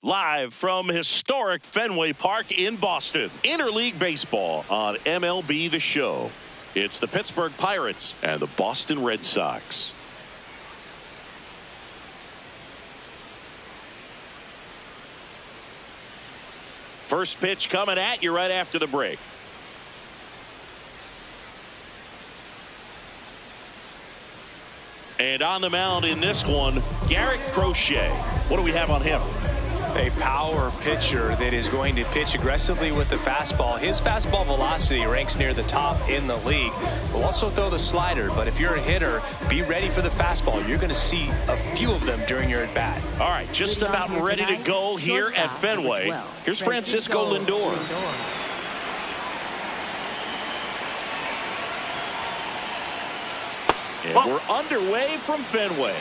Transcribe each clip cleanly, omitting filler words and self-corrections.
Live from historic Fenway Park in Boston, Interleague Baseball on MLB The Show. It's the Pittsburgh Pirates and the Boston Red Sox. First pitch coming at you right after the break. And on the mound in this one, Garrett Crochet. What do we have on him? A power pitcher that is going to pitch aggressively with the fastball. His fastball velocity ranks near the top in the league. Will also throw the slider, but if you're a hitter, be ready for the fastball. You're going to see a few of them during your at-bat. All right, just about ready to go here at Fenway. Here's Francisco Lindor. And we're underway from Fenway.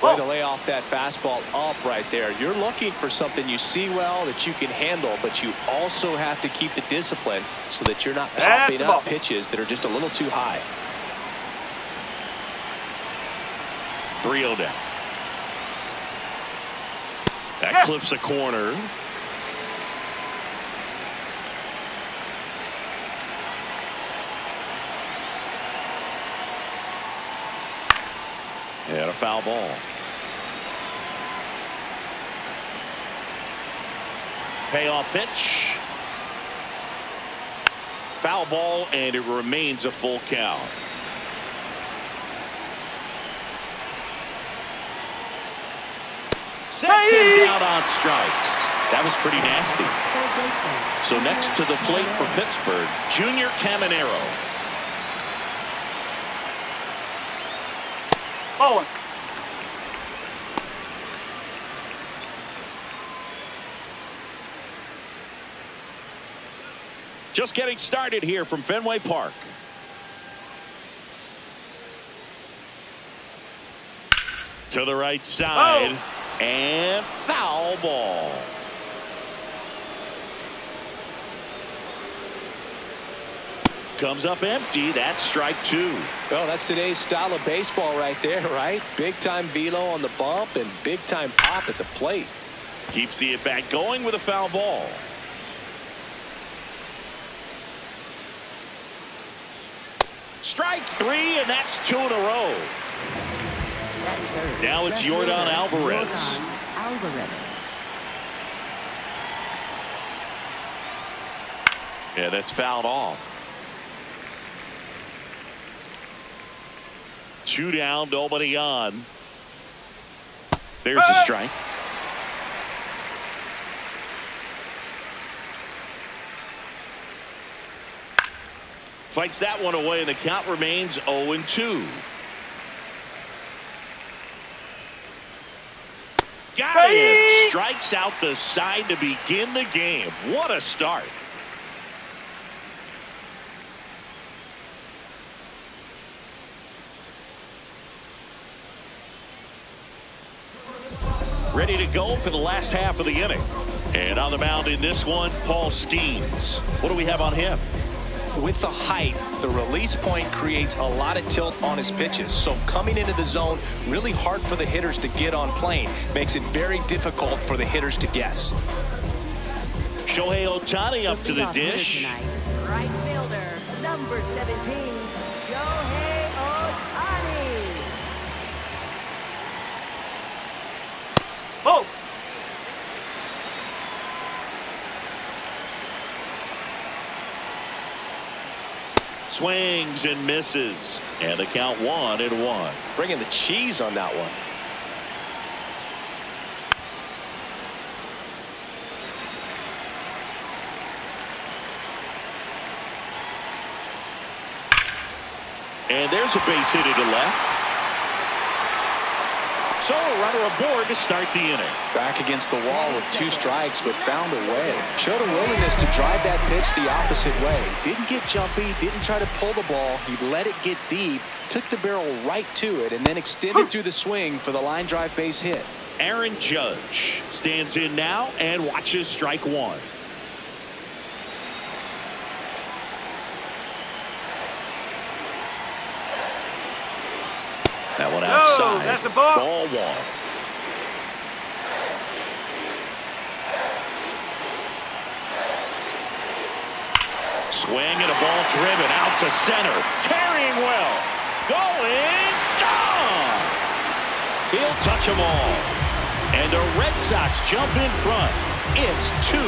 Way to lay off that fastball up right there. You're looking for something you see well that you can handle, but you also have to keep the discipline so that you're not popping up pitches that are just a little too high. 3-0 down. That clips a corner. And a foul ball. Payoff pitch. Foul ball, and it remains a full count. Sets him down on strikes. That was pretty nasty. So next to the plate for Pittsburgh, Junior Caminero. Oh. Just getting started here from Fenway Park. To the right side. And foul ball. Comes up empty. That's strike two. Well, that's today's style of baseball right there, right? Big time velo on the bump and big time pop at the plate. Keeps the at bat going with a foul ball. Strike three, and that's two in a row. Now it's Yordan Alvarez. Yeah, that's fouled off. 2 down, nobody on. There's a strike. Fights that one away, and the count remains 0-2. Got it. Strikes out the side to begin the game. What a start. Ready to go for the last half of the inning. And on the mound in this one, Paul Skeens. What do we have on him? With the height, the release point creates a lot of tilt on his pitches. So coming into the zone, really hard for the hitters to get on plane. Makes it very difficult for the hitters to guess. Shohei Ohtani up to the dish. Right fielder, number 17, Shohei Ohtani. Oh. Swings and misses. And the count 1-1. Bringing the cheese on that one. And there's a base hit to left. So a runner aboard to start the inning. Back against the wall with 2 strikes, but found a way. Showed a willingness to drive that pitch the opposite way. Didn't get jumpy, didn't try to pull the ball. He let it get deep, took the barrel right to it, and then extended through the swing for the line drive base hit. Aaron Judge stands in now and watches strike one. That's the ball. Ball one. Swing and a ball driven out to center. Carrying well. Going. Gone. He'll touch them all. And the Red Sox jump in front. It's 2-0.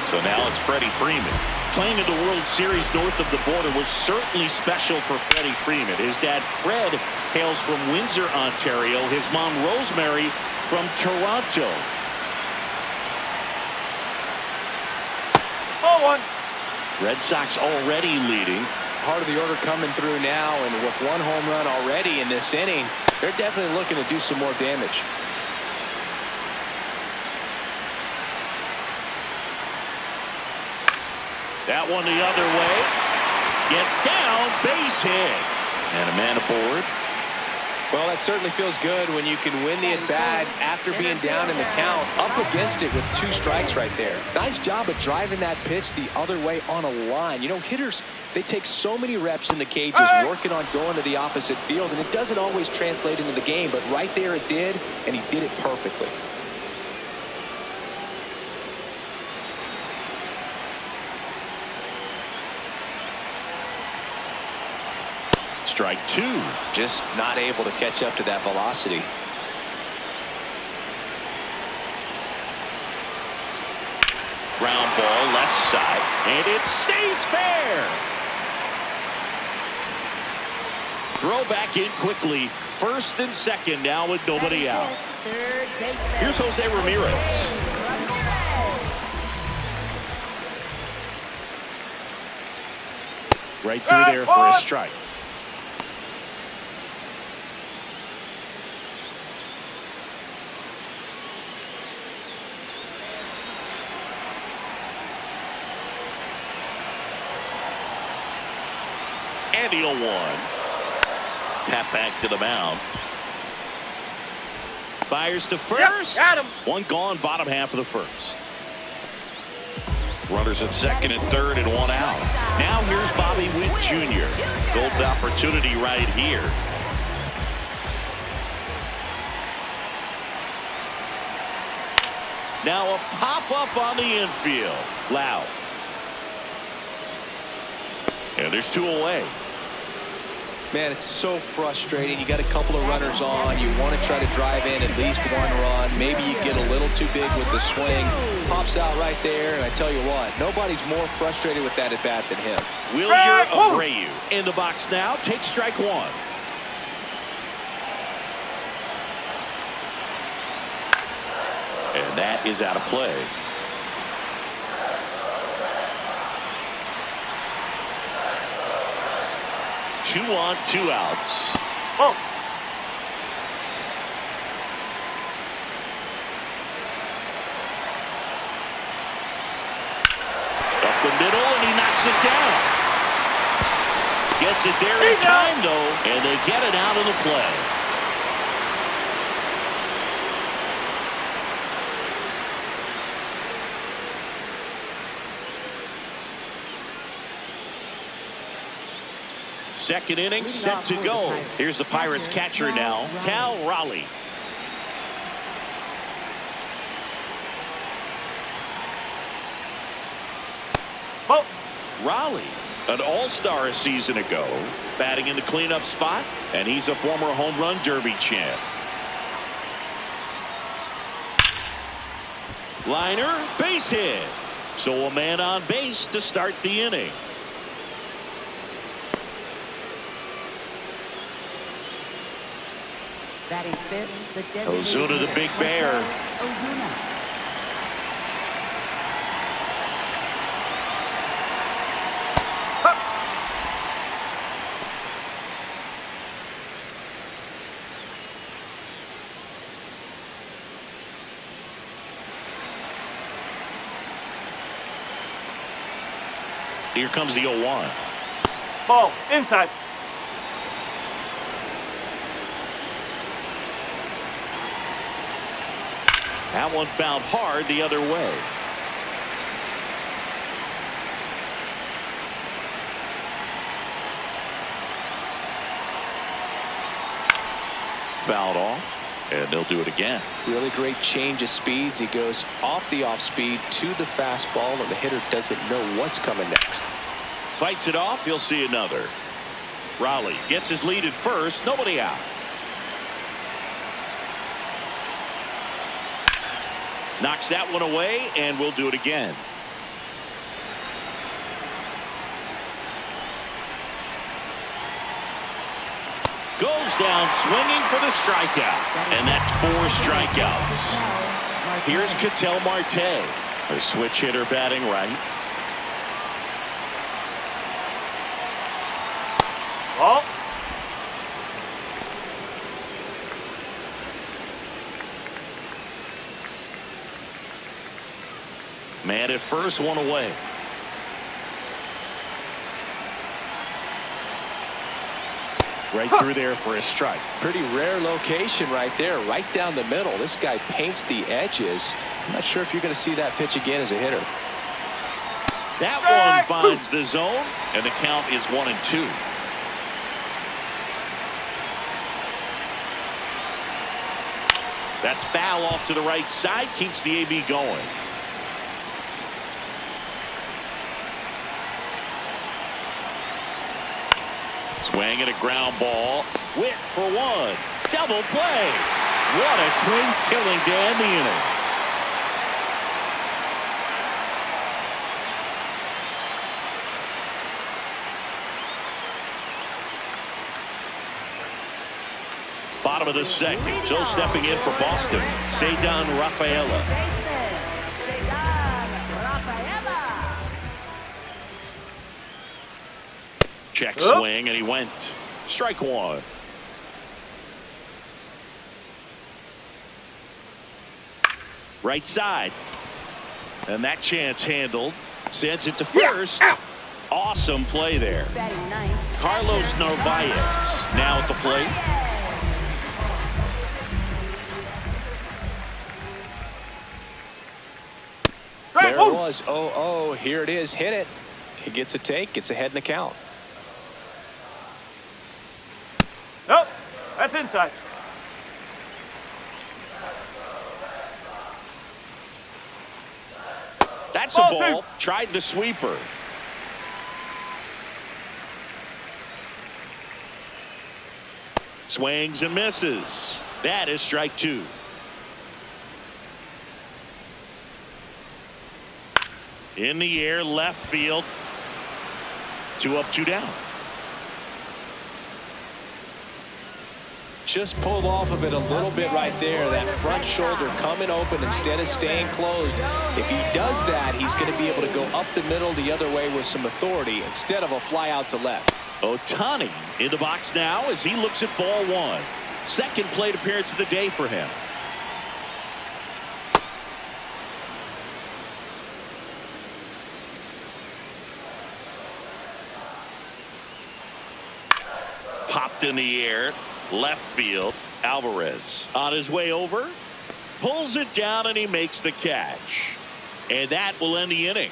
So now it's Freddie Freeman. Playing in the World Series north of the border was certainly special for Freddie Freeman. His dad, Fred, hails from Windsor, Ontario. His mom, Rosemary, from Toronto. Ball one. Red Sox already leading. Part of the order coming through now, and with one home run already in this inning, they're definitely looking to do some more damage. That one the other way. Gets down, base hit. And a man aboard. Well, that certainly feels good when you can win the at-bat after being down in the count, up against it with 2 strikes right there. Nice job of driving that pitch the other way on a line. You know, hitters, they take so many reps in the cages working on going to the opposite field, and it doesn't always translate into the game, but right there it did, and he did it perfectly. Strike 2. Just not able to catch up to that velocity. Ground ball left side, and it stays fair. Throw back in quickly. First and second now with nobody out. Here's Jose Ramirez. Right through there for a strike. And the 0-1. Tap back to the mound. Fires to first. Yep, got him. One gone, bottom half of the first. Runners at second and third and one out. Now here's Bobby Witt Jr. Golden opportunity right here. Now a pop-up on the infield. Loud. And there's 2 away. Man, it's so frustrating. You got a couple of runners on. You want to try to drive in at least one run. Maybe you get a little too big with the swing. Pops out right there, and I tell you what, nobody's more frustrated with that at bat than him. Wilyer Abreu in the box now. Takes strike 1. And that is out of play. 2 on, 2 outs. Oh. Up the middle, and he knocks it down. Gets it there in time, though, and they get it out of the play. Second inning set to go. Here's the Pirates catcher now, Cal Raleigh. Oh. Raleigh, an all-star a season ago, batting in the cleanup spot, and he's a former home run derby champ. Liner, base hit. So a man on base to start the inning. Ozuna, the big bear. Here comes the 0-1. Ball inside. That one found hard the other way. fouled off. And they'll do it again. Really great change of speeds. He goes off the off speed to the fastball, and the hitter doesn't know what's coming next. Fights it off. He'll see another. Raleigh gets his lead at first. Nobody out. Knocks that one away, and we'll do it again. Goes down swinging for the strikeout. And that's 4 strikeouts. Here's Ketel Marte, a switch hitter batting right. Oh. Man at first, one away. Right through there for a strike. Pretty rare location right there, right down the middle. This guy paints the edges. I'm not sure if you're going to see that pitch again as a hitter. That one finds the zone, and the count is 1-2. That's foul off to the right side, keeps the AB going. Swing and a ground ball. Witt for one. Double play. What a quick killing to end the inning. Bottom of the second. Joe stepping in for Boston. Ceddanne Rafaela. Check swing, and he went. Strike one. Right side. And that chance handled. Sends it to first. Awesome play there. Carlos Narvaez now at the plate. There it was. 0-0. Here it is. Hit it. He gets a take. Gets ahead in the count. Nope, that's inside. That's a ball. Tried the sweeper. Swings and misses. That is strike two. In the air, left field. 2 up, 2 down. Just pulled off of it a little bit right there. That front shoulder coming open instead of staying closed. If he does that, he's going to be able to go up the middle the other way with some authority instead of a fly out to left. Ohtani in the box now as he looks at ball one. Second plate appearance of the day for him. Popped in the air. Left field. Alvarez on his way over. Pulls it down and he makes the catch. And that will end the inning.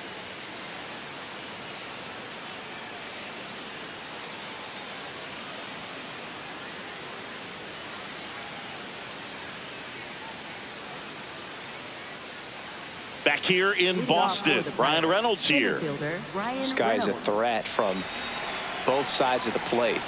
Back here in Boston, Brian Reynolds here. This guy's a threat from both sides of the plate.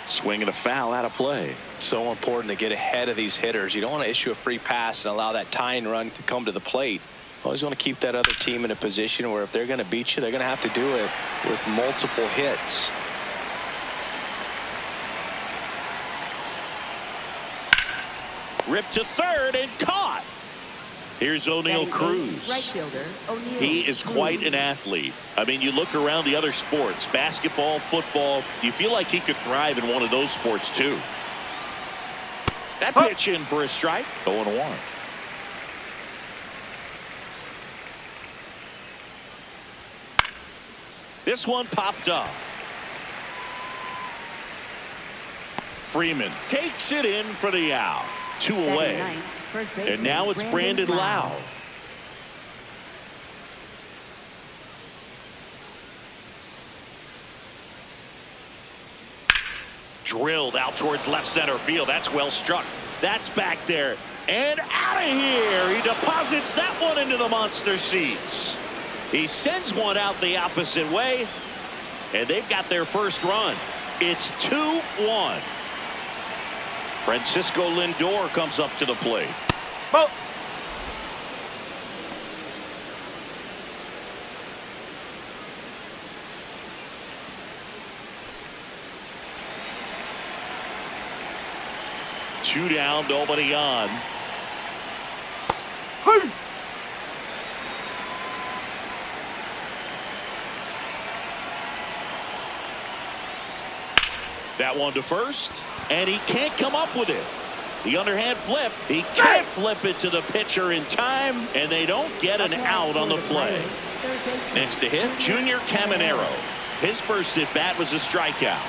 Swing and a foul out of play. So important to get ahead of these hitters. You don't want to issue a free pass and allow that tying run to come to the plate. Always want to keep that other team in a position where if they're going to beat you, they're going to have to do it with multiple hits. Ripped to third and caught. Here's O'Neal Cruz. Right fielder, O'Neal He is quite an athlete. I mean, you look around the other sports, basketball, football, you feel like he could thrive in one of those sports too. That pitch in for a strike. 0-1. This one popped up. Freeman takes it in for the out. 2 away. And now it's Brandon Lowe. Drilled out towards left center field. That's well struck. That's back there. And out of here. He deposits that one into the monster seats. He sends one out the opposite way. And they've got their first run. It's 2-1. Francisco Lindor comes up to the plate. Ball. Two down, nobody on. Hey. That one to first, and he can't come up with it. The underhand flip. He can't flip it to the pitcher in time, and they don't get an out on the play. Next to hit, Junior Caminero. His first at bat was a strikeout.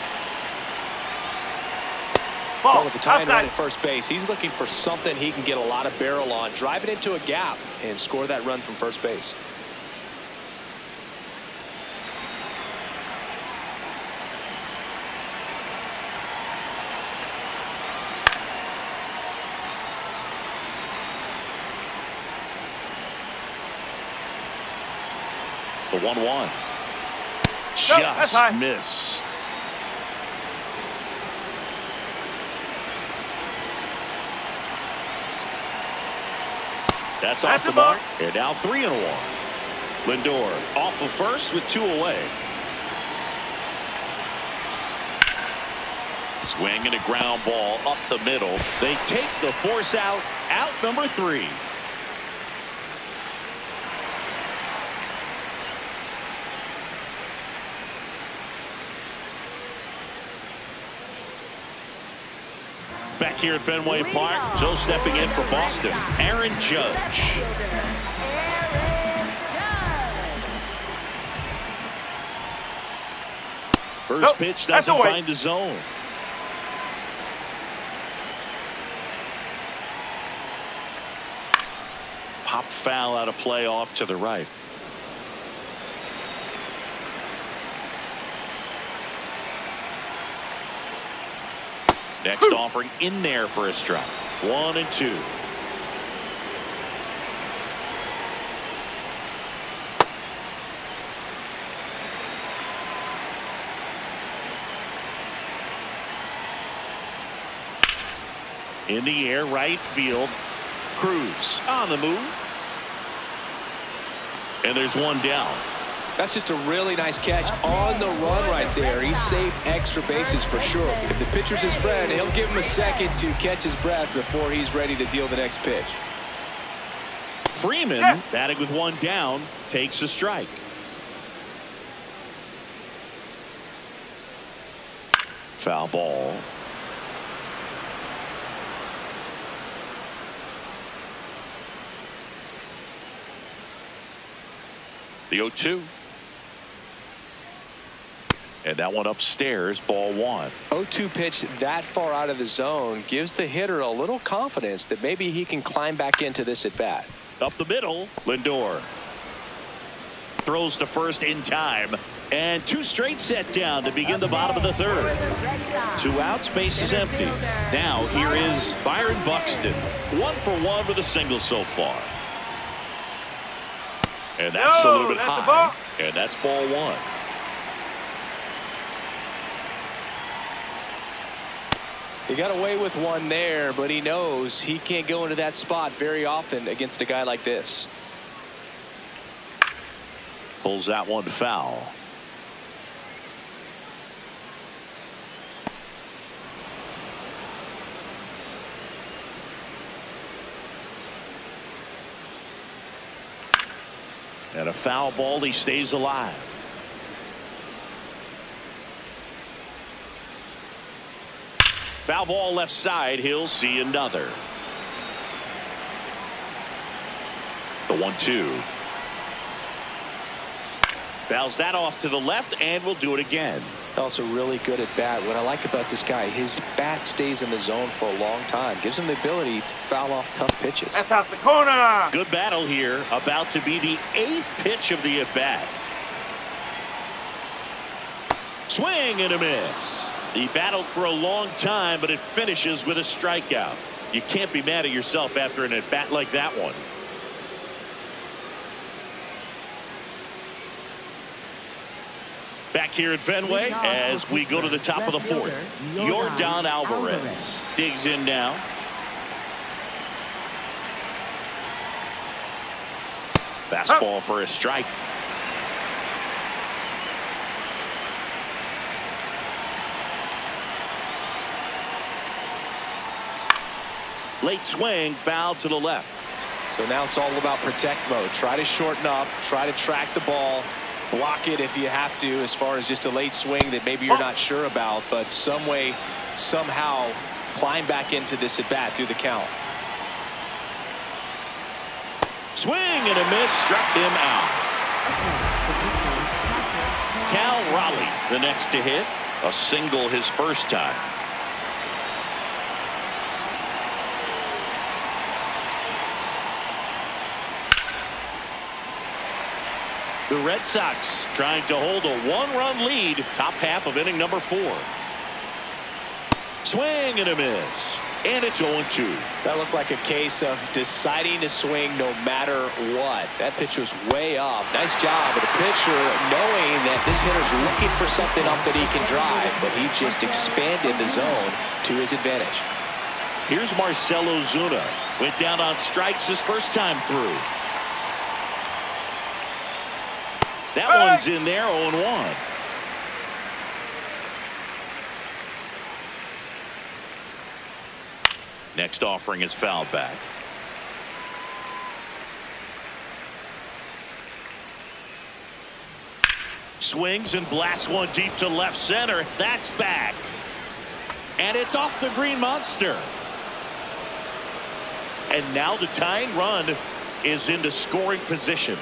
Well, with the tying run at first base, he's looking for something he can get a lot of barrel on, drive it into a gap, and score that run from first base. The 1-1. Just missed. That's off the mark. And now 3-1. Lindor off of first with 2 away. Swing and a ground ball up the middle. They take the force out. Out number 3. Back here at Fenway Park, Joe stepping in for Boston. Aaron Judge. First pitch doesn't find the zone. Pop foul out of play off to the right. Next offering in there for a strike. 1-2. In the air, right field. Cruz on the move. And there's one down. That's just a really nice catch on the run right there. He saved extra bases for sure. If the pitcher's his friend, he'll give him a second to catch his breath before he's ready to deal the next pitch. Freeman, batting with one down, takes a strike. Foul ball. The 0-2. And that one upstairs, ball 1. 0-2 pitch that far out of the zone gives the hitter a little confidence that maybe he can climb back into this at bat. Up the middle, Lindor throws to first in time, and 2 straight set down to begin the bottom of the 3rd. 2 outs, base is empty. Now here is Byron Buxton, 1 for 1 with a single so far. And that's a little bit high, and that's ball 1. He got away with one there, but he knows he can't go into that spot very often against a guy like this. Pulls that one foul. And a foul ball, he stays alive. Foul ball left side, he'll see another. The 1-2. Fouls that off to the left and will do it again. Also really good at bat. What I like about this guy, his bat stays in the zone for a long time. Gives him the ability to foul off tough pitches. That's out the corner. Good battle here. About to be the 8th pitch of the at-bat. Swing and a miss. He battled for a long time, but it finishes with a strikeout. You can't be mad at yourself after an at-bat like that one. Back here at Fenway as we go to the top of the fourth. Yordan Alvarez digs in now. Fastball for a strike. Late swing, foul to the left. So now it's all about protect mode. Try to shorten up, try to track the ball, block it if you have to, as far as just a late swing that maybe you're not sure about, but some way, somehow climb back into this at bat through the count. Swing and a miss, struck him out. Cal Raleigh, the next to hit, a single his first time. The Red Sox trying to hold a one-run lead, top half of inning number 4. Swing and a miss, and it's 0-2. That looked like a case of deciding to swing no matter what. That pitch was way up. Nice job of the pitcher knowing that this hitter's looking for something up that he can drive, but he just expanded the zone to his advantage. Here's Marcell Ozuna. Went down on strikes his first time through. That one's in there, 0-1. Next offering is fouled back. Swings and blasts one deep to left center. That's back. And it's off the Green Monster. And now the tying run is into scoring position.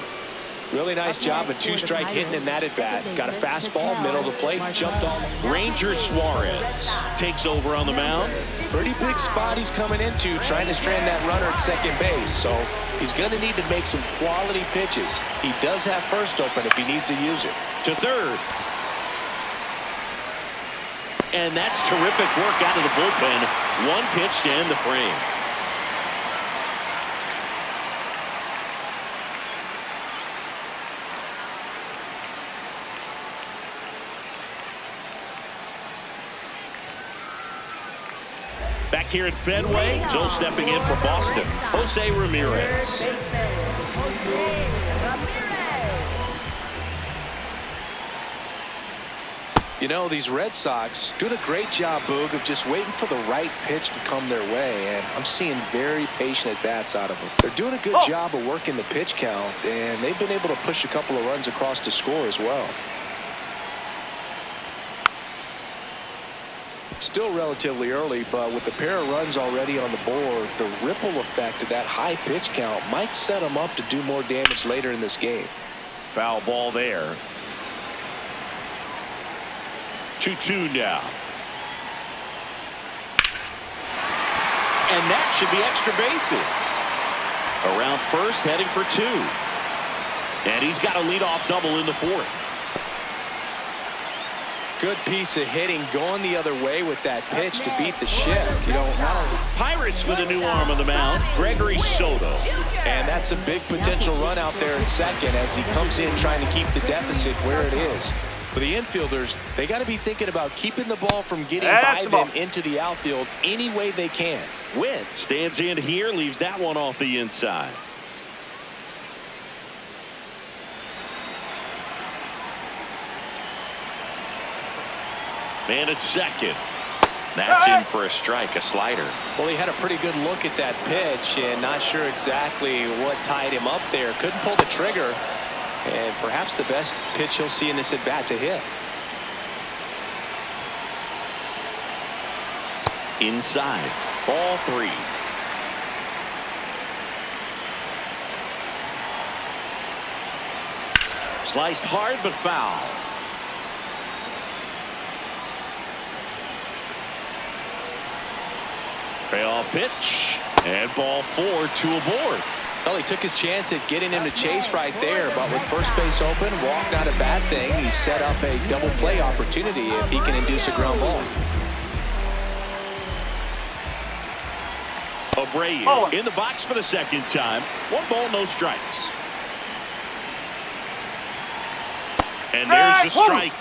Really nice job, a two-strike hitting in that at-bat. Got a fastball, middle of the plate, jumped on. Ranger Suarez takes over on the mound. Pretty big spot he's coming into, trying to strand that runner at second base. So he's going to need to make some quality pitches. He does have first open if he needs to use it. To third. And that's terrific work out of the bullpen. One pitch to end the frame. Back here at Fenway, Joe stepping in for Boston. Jose Ramirez. You know, these Red Sox doing a great job, Boog, of just waiting for the right pitch to come their way, and I'm seeing very patient at-bats out of them. They're doing a good job of working the pitch count, and they've been able to push a couple of runs across to score as well. Still relatively early, but with a pair of runs already on the board, the ripple effect of that high pitch count might set them up to do more damage later in this game. Foul ball there. 2-2 now. And that should be extra bases. Around first, heading for 2. And he's got a leadoff double in the 4th. Good piece of hitting going the other way with that pitch to beat the shift. You know, Pirates with a new arm on the mound, Gregory Soto. And that's a big potential run out there in second as he comes in trying to keep the deficit where it is. For the infielders, they got to be thinking about keeping the ball from getting by them into the outfield any way they can. Win stands in here, leaves that one off the inside. Man at second. That's in for a strike, a slider. Well, he had a pretty good look at that pitch and not sure exactly what tied him up there. Couldn't pull the trigger. And perhaps the best pitch he'll see in this at-bat to hit. Inside. Ball 3. Sliced hard but foul. Payoff pitch. And ball 4, 2 aboard. Well, he took his chance at getting him to chase right there, but with first base open, walk not a bad thing. He set up a double play opportunity if he can induce a ground ball. Abreu in the box for the second time. 1 ball, no strikes. And there's the strike.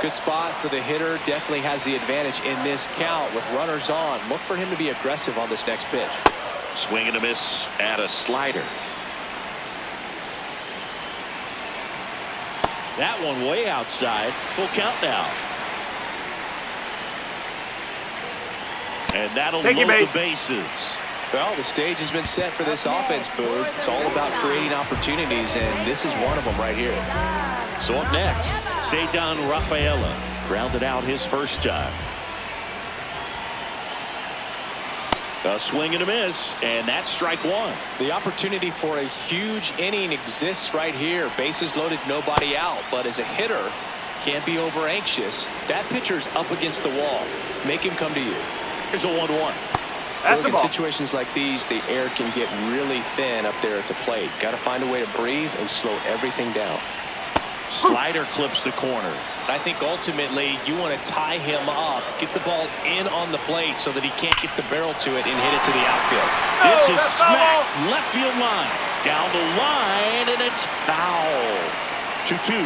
Good spot for the hitter. Definitely has the advantage in this count with runners on. Look for him to be aggressive on this next pitch. Swing and a miss at a slider. That one way outside. Full count now. And that'll load the bases. Well, the stage has been set for this offense, Boog. It's all about creating opportunities, and this is one of them right here. So up next, Ceddanne Rafaela grounded out his first time. A swing and a miss, and that's strike 1. The opportunity for a huge inning exists right here. Bases loaded, nobody out. But as a hitter, can't be over anxious. That pitcher's up against the wall. Make him come to you. Here's a 1-1. Look, in situations like these, the air can get really thin up there at the plate. Got to find a way to breathe and slow everything down. Slider clips the corner. I think ultimately you want to tie him up, get the ball in on the plate so that he can't get the barrel to it and hit it to the outfield. This is smacked left field line. Down the line, and it's foul. 2-2.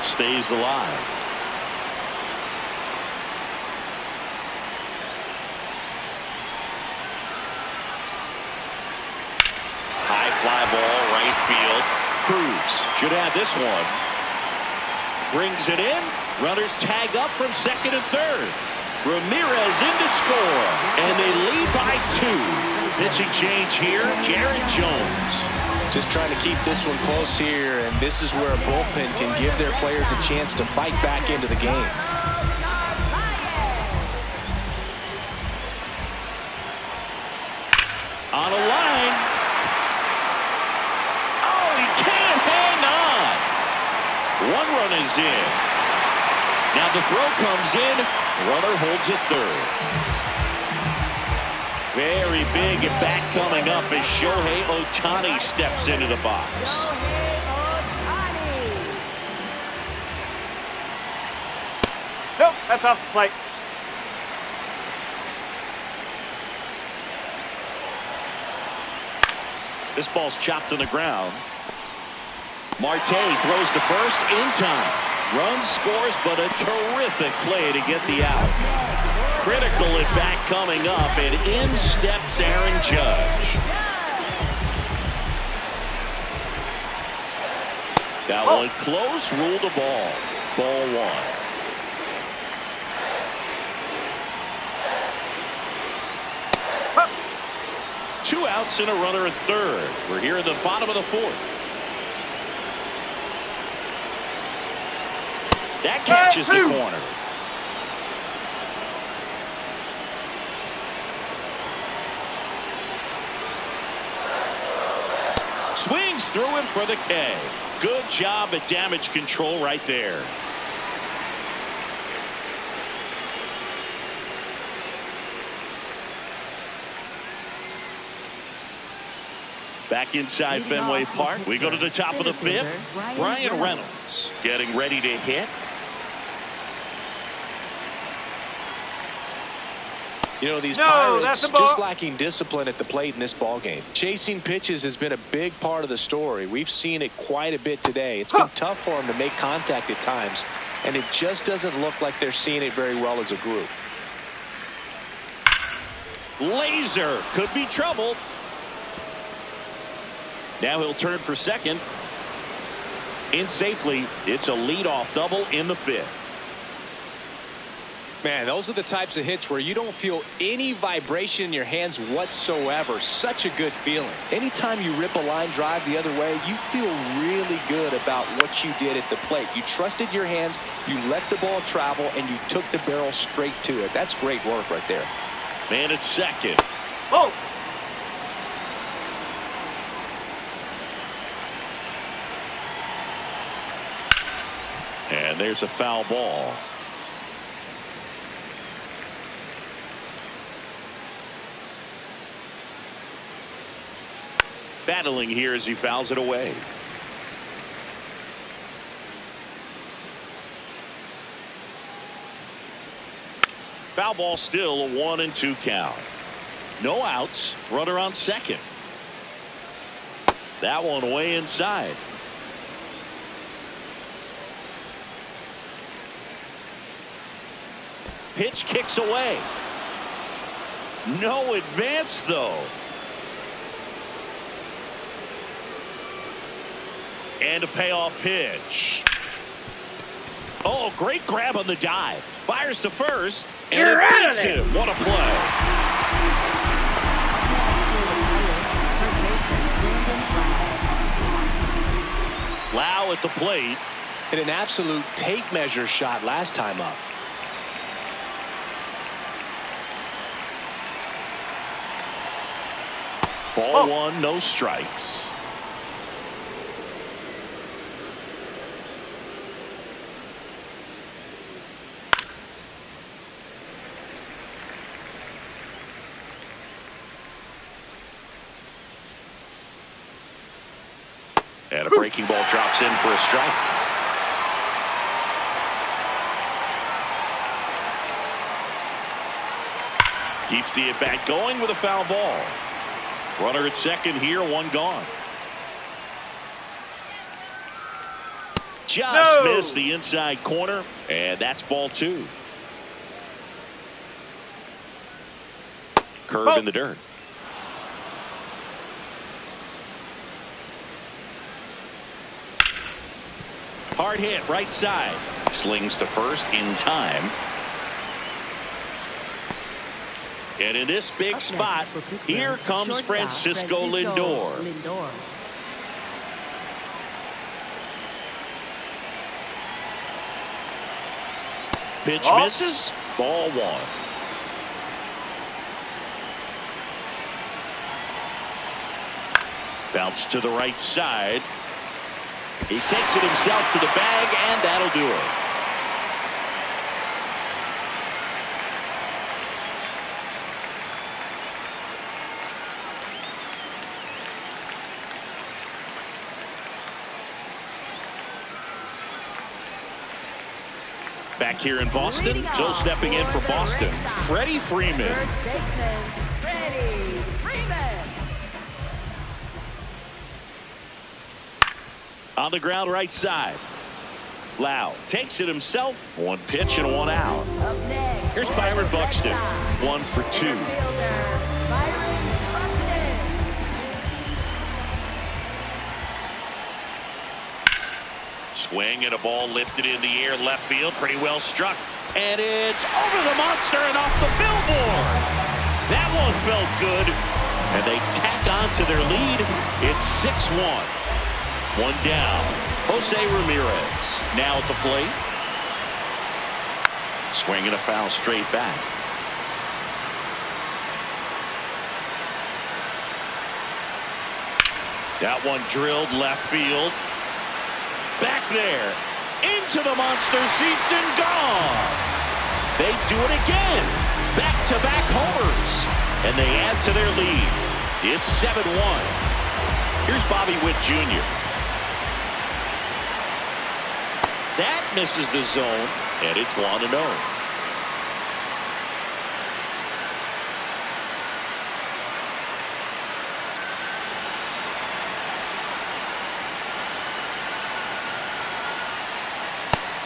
Stays alive. High fly ball, right field. Cruz should have this one. Brings it in. Runners tag up from second and third. Ramirez in to score. And they lead by 2. Pitching change here, Jared Jones. Just trying to keep this one close here, and this is where a bullpen can give their players a chance to fight back into the game. On a line. Oh, he can't hang on. 1 run is in. Now the throw comes in. Runner holds it third. Very big at bat coming up as Shohei Ohtani steps into the box. Nope, that's off the plate. This ball's chopped on the ground. Marte throws to first in time. Run scores, but a terrific play to get the out. Critical at bat coming up, and in steps Aaron Judge. That one close, ruled a ball. Ball 1. Two outs and a runner at third. We're here in the bottom of the 4th. That catches the corner. Swings through him for the K. Good job at damage control right there. Back inside Fenway Park. We go to the top of the 5th. Brian Reynolds getting ready to hit. You know, these Pirates just lacking discipline at the plate in this ballgame. Chasing pitches has been a big part of the story. We've seen it quite a bit today. It's been tough for them to make contact at times, and it just doesn't look like they're seeing it very well as a group. Laser could be trouble. Now he'll turn for second. In safely. It's a leadoff double in the 5th. Man, those are the types of hits where you don't feel any vibration in your hands whatsoever. Such a good feeling. Anytime you rip a line drive the other way, you feel really good about what you did at the plate. You trusted your hands, you let the ball travel, and you took the barrel straight to it. That's great work right there. Man at second. Oh! And there's a foul ball. Battling here as he fouls it away. Foul ball, still a 1-2 count. No outs, runner on second. That one way inside. Pitch kicks away. No advance, though. And a payoff pitch. Oh, great grab on the dive. Fires to first, and it beats him. What a play. Lau at the plate. Hit an absolute tape measure shot last time up. Ball one, no strikes. And a breaking ball drops in for a strike. Keeps the at-bat going with a foul ball. Runner at second here, one gone. Just missed the inside corner, and that's ball two. Curve in the dirt. Hard hit, right side. Slings to first in time. And in this big spot, here comes Francisco Lindor. Pitch misses. Ball one. Bounce to the right side. He takes it himself to the bag, and that'll do it. Back here in Boston, Joe stepping in for Boston. Freddie Freeman. First baseman, Freddie Freeman. On the ground right side. Lau takes it himself. One pitch and one out. Up next, Here's Byron Buxton. 1 for 2. Fielder, Byron Buxton. Swing and a ball lifted in the air, left field, pretty well struck. And it's over the monster and off the billboard. That one felt good. And they tack on to their lead. It's 6-1. One down. Jose Ramirez now at the plate. Swinging a foul straight back. That one drilled left field. Back there. Into the monster seats and gone. They do it again. Back-to-back homers. And they add to their lead. It's 7-1. Here's Bobby Witt Jr. That misses the zone, and it's 1-0.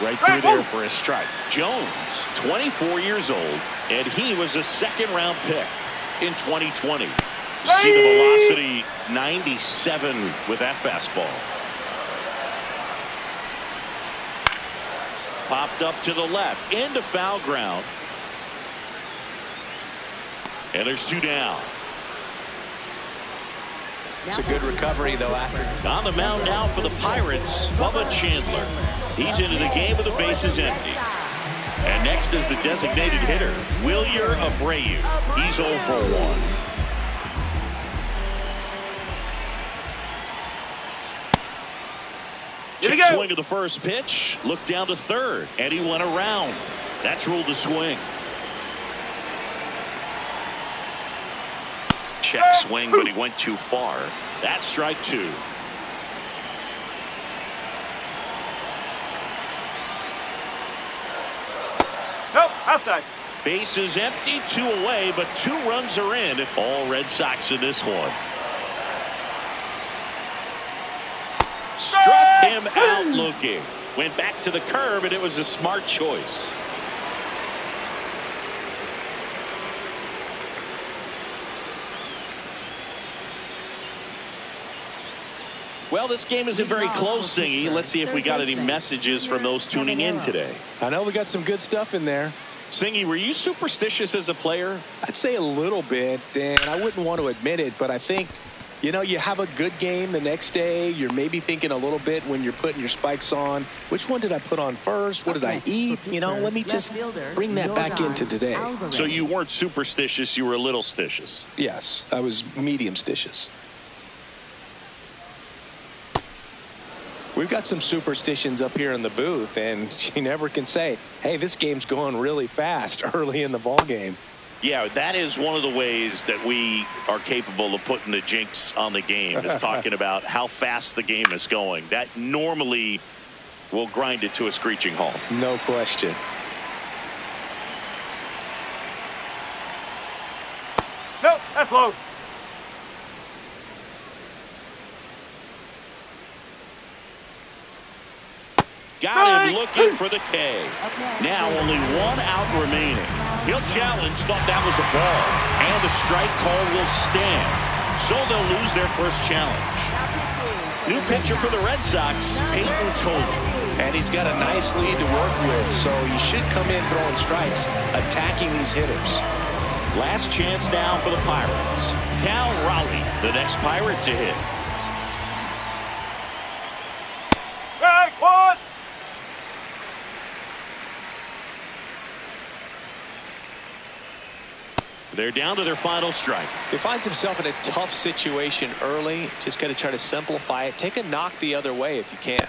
Right through there for a strike. Jones, 24 years old, and he was a second-round pick in 2020. See the velocity, 97 with that fastball. Popped up to the left, into foul ground. And there's two down. It's a good recovery, though, after. On the mound now for the Pirates, Bubba Chandler. He's into the game with the bases empty. And next is the designated hitter, Wilyer Abreu. He's 0 for 1. Check swing of the first pitch. Looked down to third, and he went around. That's ruled a swing. Check swing, but he went too far. That's strike two. Nope, outside. Base is empty, 2 away, but 2 runs are in. All Red Sox in this one. Struck him out looking. Went back to the curb, and it was a smart choice. Well, this game isn't very close, Singy. Let's see if we got any messages from those tuning in today. I know we got some good stuff in there. Singy, were you superstitious as a player? I'd say a little bit, and I wouldn't want to admit it, but I think, you know, you have a good game the next day. You're maybe thinking a little bit when you're putting your spikes on. Which one did I put on first? What did I eat? You know, let me just bring that back into today. So you weren't superstitious, you were a little stitious. Yes, I was medium stitious. We've got some superstitions up here in the booth, and you never can say, hey, this game's going really fast early in the ball game. Yeah, that is one of the ways that we are capable of putting the jinx on the game, is talking about how fast the game is going. That normally will grind it to a screeching halt. No question. Nope, that's low. Got him looking for the K. Now only 1 out remaining. He'll challenge, thought that was a ball. And the strike call will stand. So they'll lose their first challenge. New pitcher for the Red Sox, Peyton Toley. And he's got a nice lead to work with, so he should come in throwing strikes, attacking these hitters. Last chance now for the Pirates. Cal Raleigh, the next Pirate to hit. Strike one. They're down to their final strike. He finds himself in a tough situation early. Just got to try to simplify it. Take a knock the other way if you can.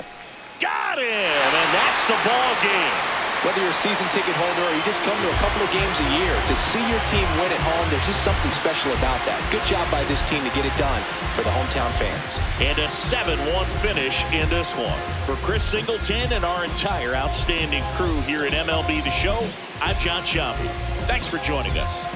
Got him, and that's the ball game. Whether you're a season ticket holder or you just come to a couple of games a year, to see your team win at home, there's just something special about that. Good job by this team to get it done for the hometown fans. And a 7-1 finish in this one. For Chris Singleton and our entire outstanding crew here at MLB The Show, I'm John Sciambi. Thanks for joining us.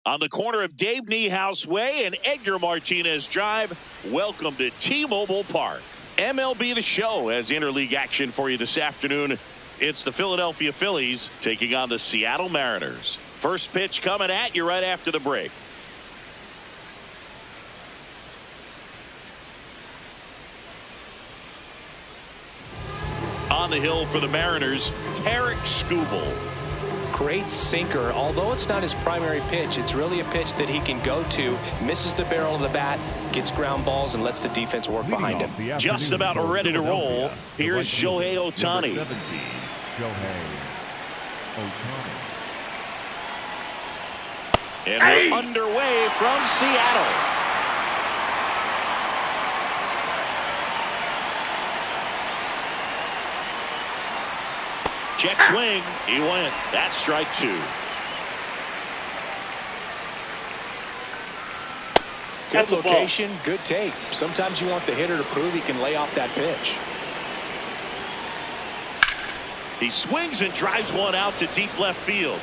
On the corner of Dave Niehaus Way and Edgar Martinez Drive, welcome to T-Mobile Park. MLB The Show has interleague action for you this afternoon. It's the Philadelphia Phillies taking on the Seattle Mariners. First pitch coming at you right after the break. On the hill for the Mariners, Tarik Skubal. Great sinker. Although it's not his primary pitch, it's really a pitch that he can go to. Misses the barrel of the bat, gets ground balls, and lets the defense work behind him. Just about ready to roll. Here's Shohei Ohtani. And we're underway from Seattle. Check swing. He went. That's strike two. Good location, good take. Sometimes you want the hitter to prove he can lay off that pitch. He swings and drives one out to deep left field.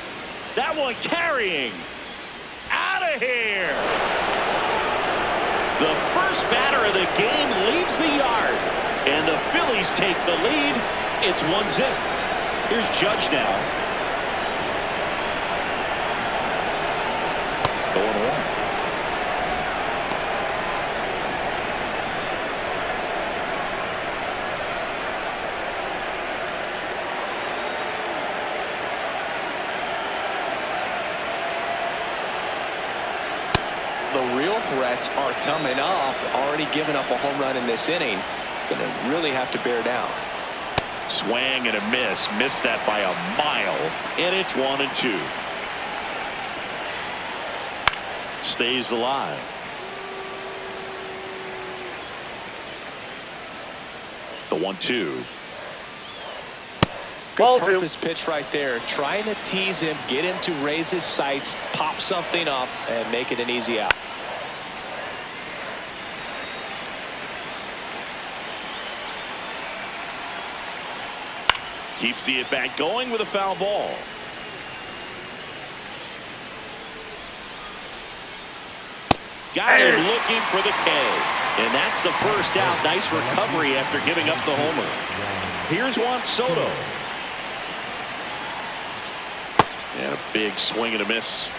That one carrying. Out of here. The first batter of the game leaves the yard. And the Phillies take the lead. It's 1-0. Here's Judge now. Going away. The real threats are coming up. Already given up a home run in this inning. It's going to really have to bear down. Swang and a miss. Missed that by a mile. And it's 1-2. Stays alive. The 1-2. Good purpose pitch right there. Trying to tease him, get him to raise his sights, pop something up, and make it an easy out. Keeps the at-bat going with a foul ball. Got him looking for the K. And that's the first out. Nice recovery after giving up the homer. Here's Juan Soto. And a big swing and a miss.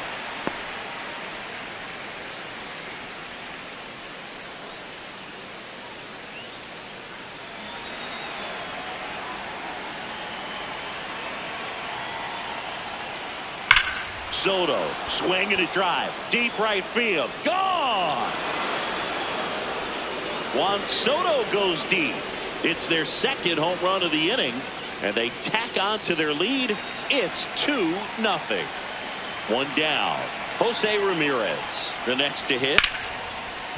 Soto swinging a drive. Deep right field. Gone. Juan Soto goes deep. It's their second home run of the inning. And they tack on to their lead. It's 2-0. One down. Jose Ramirez. The next to hit.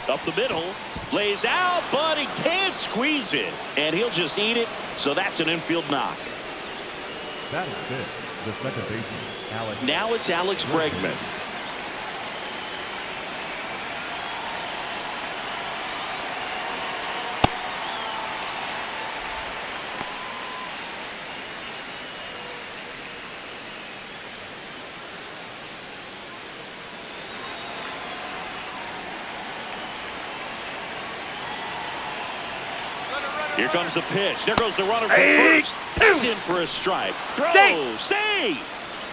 Up the middle. Lays out, but he can't squeeze it. And he'll just eat it. So that's an infield knock. That is it. The second baseman, Alex. Now it's Alex Bregman. Here comes the pitch. There goes the runner from first. He's in for a strike. Throw. Save.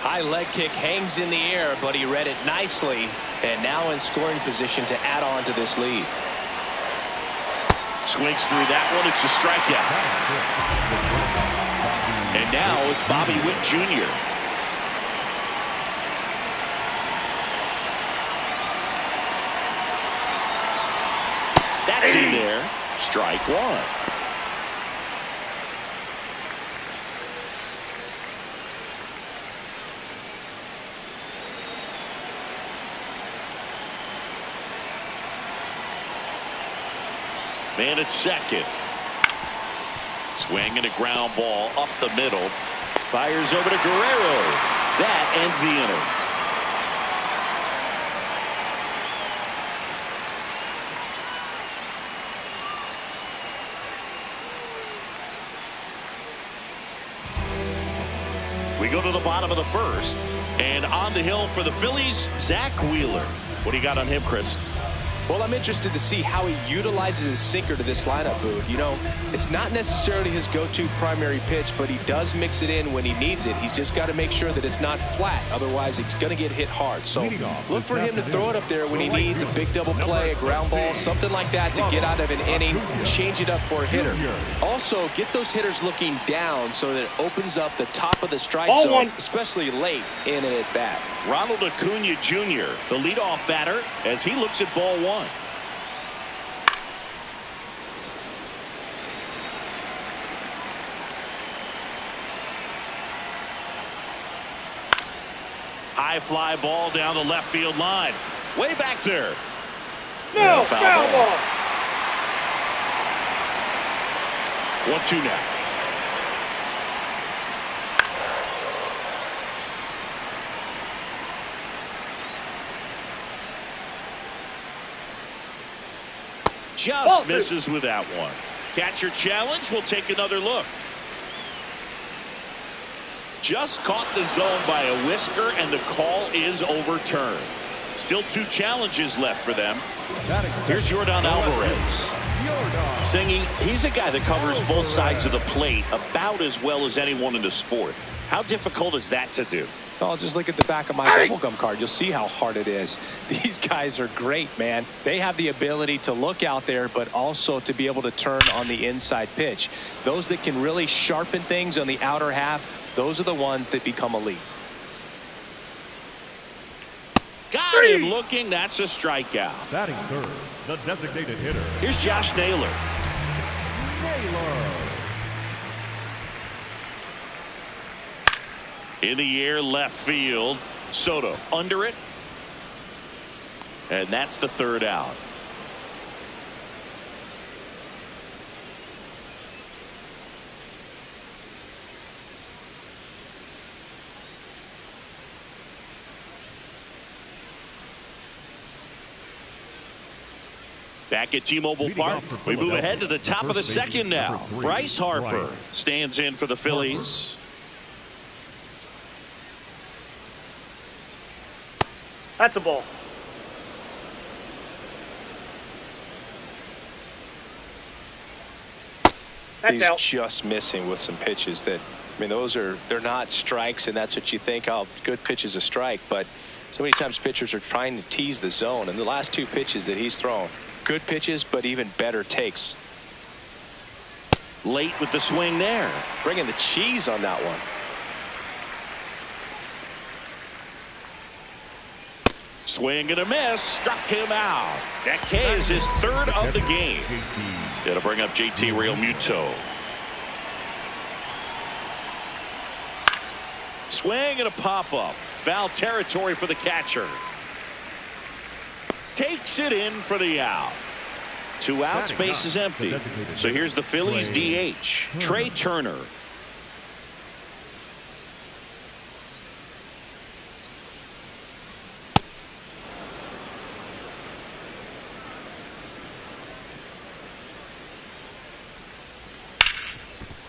High leg kick hangs in the air, but he read it nicely. And now in scoring position to add on to this lead. Swings through that one. It's a strikeout. And now it's Bobby Witt Jr. That's in there. Strike one. Man at second. Swing and a ground ball up the middle. Fires over to Guerrero. That ends the inning. We go to the bottom of the first. And on the hill for the Phillies, Zach Wheeler. What do you got on him, Chris? Well, I'm interested to see how he utilizes his sinker to this lineup, Boone. You know, it's not necessarily his go-to primary pitch, but he does mix it in when he needs it. He's just got to make sure that it's not flat. Otherwise, it's going to get hit hard. So look for him to throw it up there when he needs a big double play, a ground ball, something like that to get out of an inning, change it up for a hitter. Also, get those hitters looking down so that it opens up the top of the strike zone, especially late in an at-bat. Ronald Acuna Jr., the leadoff batter, as he looks at ball one. High fly ball down the left field line. Way back there. No, foul ball. 1-2 now. Just misses with that one. Catcher challenge. We'll take another look. Just caught the zone by a whisker, and the call is overturned. Still 2 challenges left for them. Here's Jordan Alvarez. Singy, he's a guy that covers both sides of the plate about as well as anyone in the sport. How difficult is that to do? Oh, just look at the back of my bubblegum card. You'll see how hard it is. These guys are great, man. They have the ability to look out there, but also to be able to turn on the inside pitch. Those that can really sharpen things on the outer half, those are the ones that become elite. Got him looking. That's a strikeout. Batting third, the designated hitter. Here's Josh Naylor. In the air, left field. Soto under it. And that's the third out. Back at T-Mobile Park, we move ahead to the top of the second now. Bryce Harper stands in for the Phillies. That's a ball. That's He's out. just missing with some pitches that, I mean, they're not strikes, and that's what you think. Oh, good pitch is a strike, but so many times pitchers are trying to tease the zone, and the last 2 pitches that he's thrown, good pitches, but even better takes. Late with the swing there. Bringing the cheese on that one. Swing and a miss. Struck him out. That K is his third of the game. It'll bring up JT Realmuto. Swing and a pop-up. Foul territory for the catcher. Takes it in for the out. 2 outs, base is empty. So here's the Phillies DH, Trey Turner.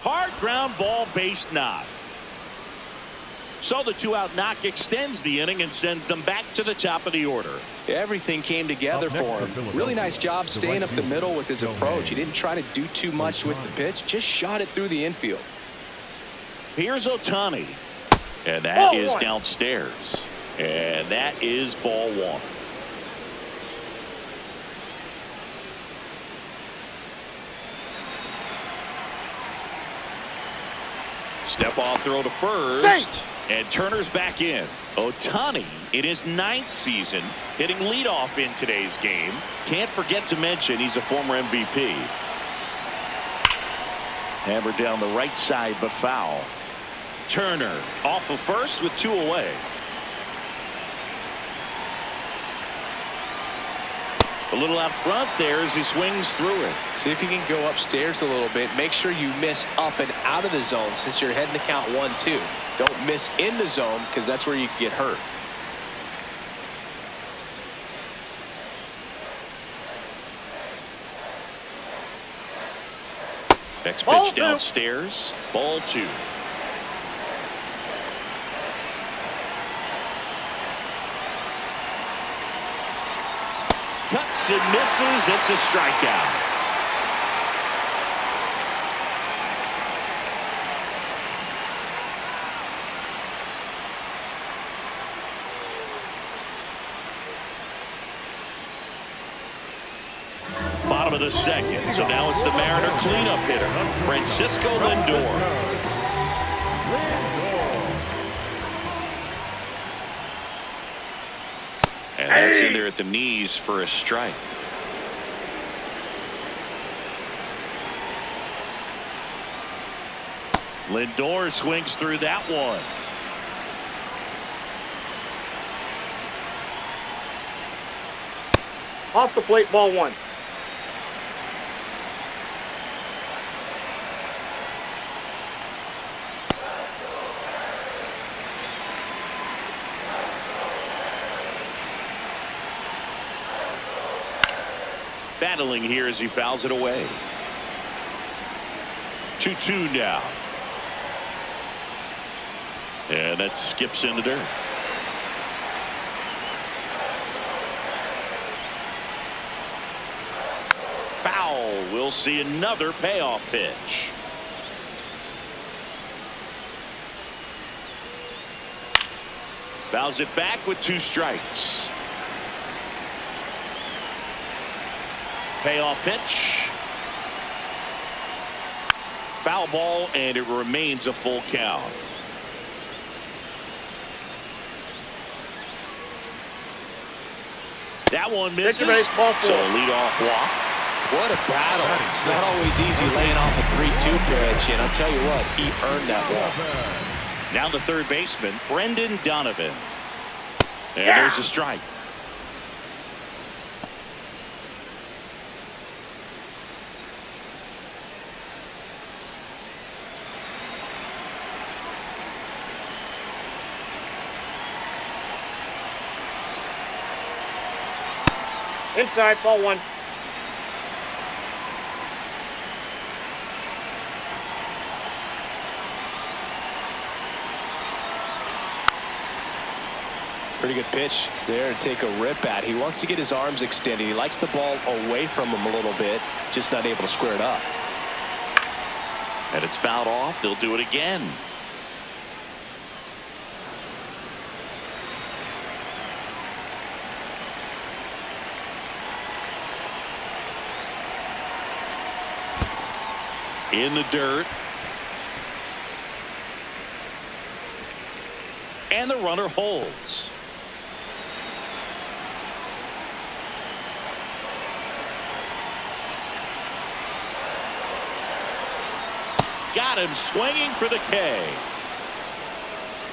Hard ground ball, base knock. So the 2-out knock extends the inning and sends them back to the top of the order. Everything came together for him. Really nice job staying up the middle with his approach. He didn't try to do too much with the pitch, just shot it through the infield. Here's Ohtani. And that is downstairs. And that is ball 1. Step off throw to first. And Turner's back in. Ohtani in his 9th season hitting leadoff in today's game. Can't forget to mention he's a former MVP. Hammered down the right side but foul. Turner off of first with 2 away. A little out front there as he swings through it. See if you can go upstairs a little bit. Make sure you miss up and out of the zone since you're heading to count 1-2. Don't miss in the zone because that's where you can get hurt. Next pitch downstairs. Ball 2. Cuts and misses. It's a strikeout. Bottom of the second. So now it's the Mariner cleanup hitter, Francisco Lindor. And that's in there at the knees for a strike. Lindor swings through that one. Off the plate, ball one. Battling here as he fouls it away. 2-2 now. And that skips in the dirt. Foul. We'll see another payoff pitch. Fouls it back with 2 strikes. Payoff pitch. Foul ball, and it remains a full count. That one misses. So leadoff walk. What a battle. It's not always easy laying off a 3-2 pitch, and I'll tell you what, he earned that walk. Now the third baseman, Brendan Donovan. And there's a strike. Inside, ball one. Pretty good pitch there to take a rip at. He wants to get his arms extended. He likes the ball away from him a little bit, just not able to square it up. And it's fouled off. They'll do it again. In the dirt. And the runner holds. Got him swinging for the K.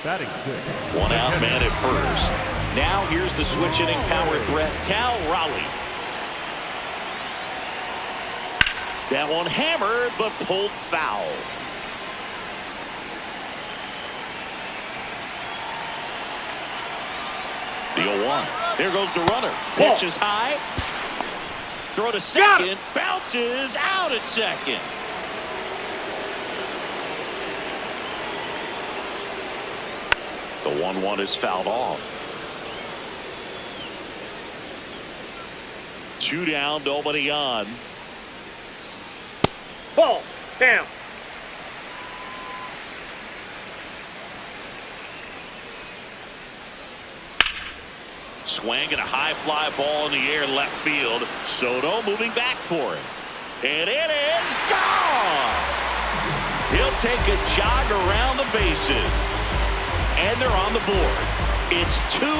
Batting 6. One out man at first. Now here's the switch inning power threat, Cal Raleigh. That one hammered but pulled foul. The 0-1. There goes the runner. Pitch is high. Throw to second. Bounces out at second. The 1-1 is fouled off. 2 down, nobody on. Ball down. Swing and a high fly ball in the air left field. Soto moving back for it. And it is gone. He'll take a jog around the bases. And they're on the board. It's 2-1.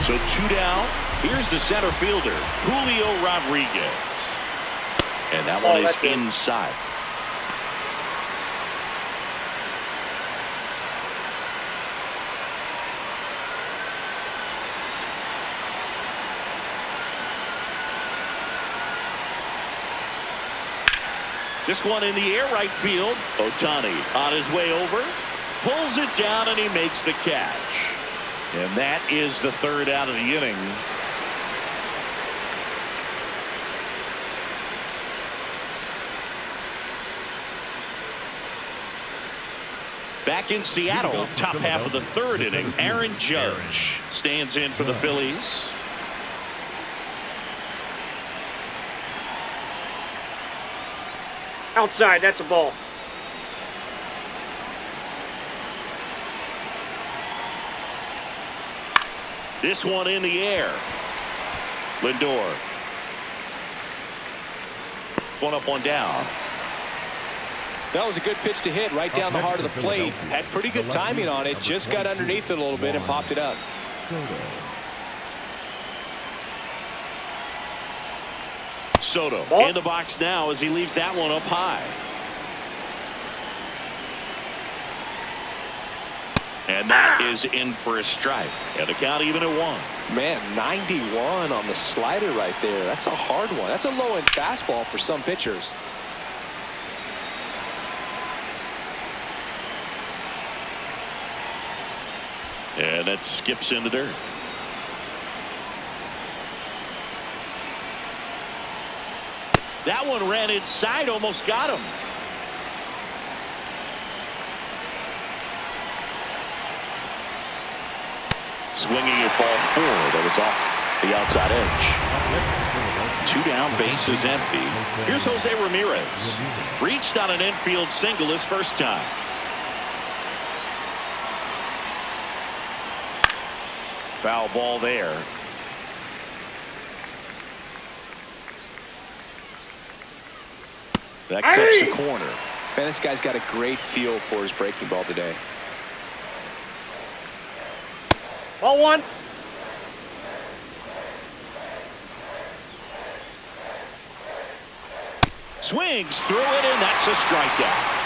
So 2 down. Here's the center fielder, Julio Rodriguez. And that one is inside. This one in the air right field. Ohtani on his way over. Pulls it down and he makes the catch. And that is the 3rd out of the inning. Back in Seattle, top half of the 3rd inning, Aaron Judge stands in for the Phillies. Outside, that's a ball. This one in the air. Lindor. One up, one down. That was a good pitch to hit right down the heart of the plate. Had pretty good timing on it. Just got underneath it a little bit and popped it up. Soto in the box now as he leaves that one up high. And that is in for a strike. And the count even at 1. Man, 91 on the slider right there. That's a hard one. That's a low-end fastball for some pitchers. And that skips in the dirt. That one ran inside, almost got him. Swinging at ball 4. That was off the outside edge. 2 down, base is empty. Here's Jose Ramirez. Reached on an infield single his first time. Foul ball there. That cuts the corner. Man, this guy's got a great feel for his breaking ball today. Ball 1. Swings through it, and that's a strikeout.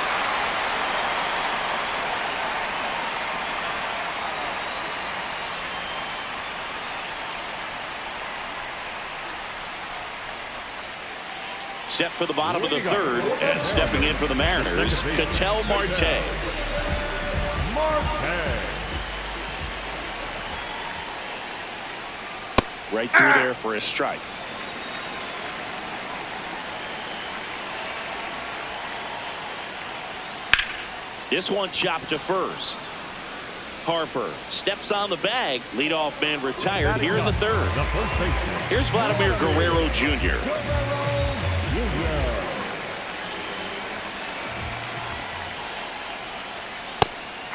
Set for the bottom of the 3rd, and stepping in for the Mariners, Ketel Marte. Right through there for a strike. This one chopped to first. Harper steps on the bag. Leadoff man retired here in the 3rd. Here's Vladimir Guerrero Jr.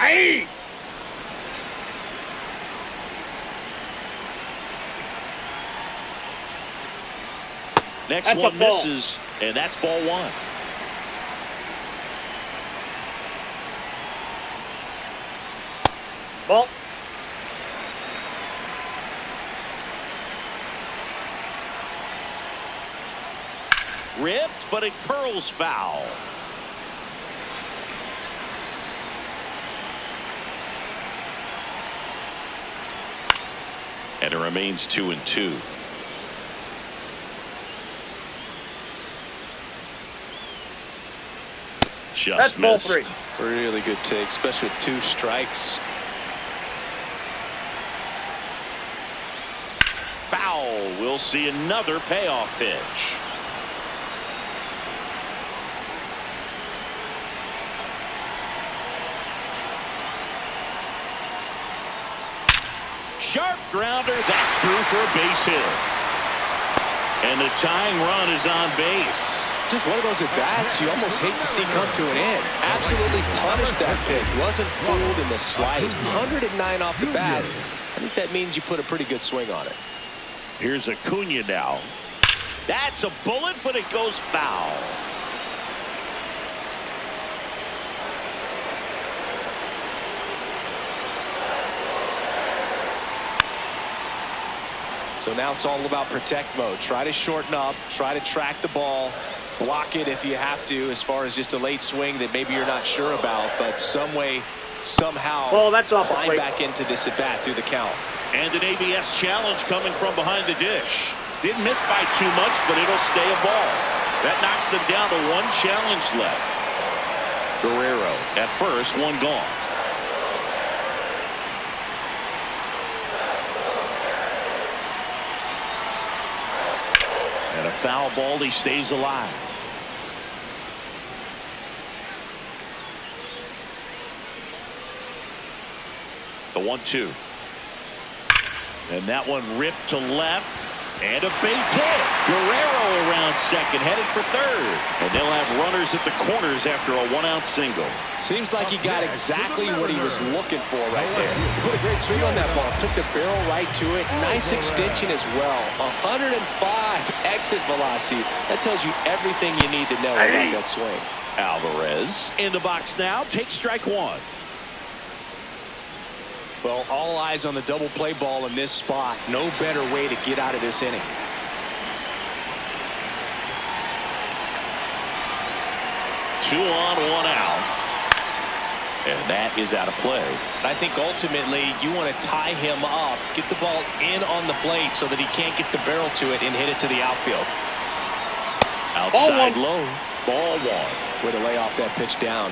Aye. Next That's one a ball. misses, and that's ball 1. Ball. Ripped, but it curls foul. And it remains 2-2. Just That's ball missed. 3. Really good take, especially with 2 strikes. Foul. We'll see another payoff pitch. Sharp grounder. That's through for a base hit. And the tying run is on base. Just one of those at-bats you almost hate to see come to an end. Absolutely punished that pitch. Wasn't fooled in the slightest. 109 off the bat. I think that means you put a pretty good swing on it. Here's Acuna now. That's a bullet, but it goes foul. So now it's all about protect mode. Try to shorten up. Try to track the ball. Block it if you have to, as far as just a late swing that maybe you're not sure about. But some way, somehow, that's off the climb plate. back into this at-bat through the count. And an ABS challenge coming from behind the dish. Didn't miss by too much, but it'll stay a ball. That knocks them down to 1 challenge left. Guerrero at first, 1 gone. And a foul ball, he stays alive. The 1-2. And that one ripped to left. And a base hit. Guerrero around second, headed for third. And they'll have runners at the corners after a one-out single. Seems like he got exactly what he was looking for right there. He put a great swing on that ball. Took the barrel right to it. Nice extension as well. 105 exit velocity. That tells you everything you need to know about that swing. Alvarez in the box now. Takes strike one. Well, all eyes on the double play ball in this spot. No better way to get out of this inning. Two on, one out. And that is out of play. I think ultimately you want to tie him up, get the ball in on the plate so that he can't get the barrel to it and hit it to the outfield. Outside low. Ball one. Way to lay off that pitch down.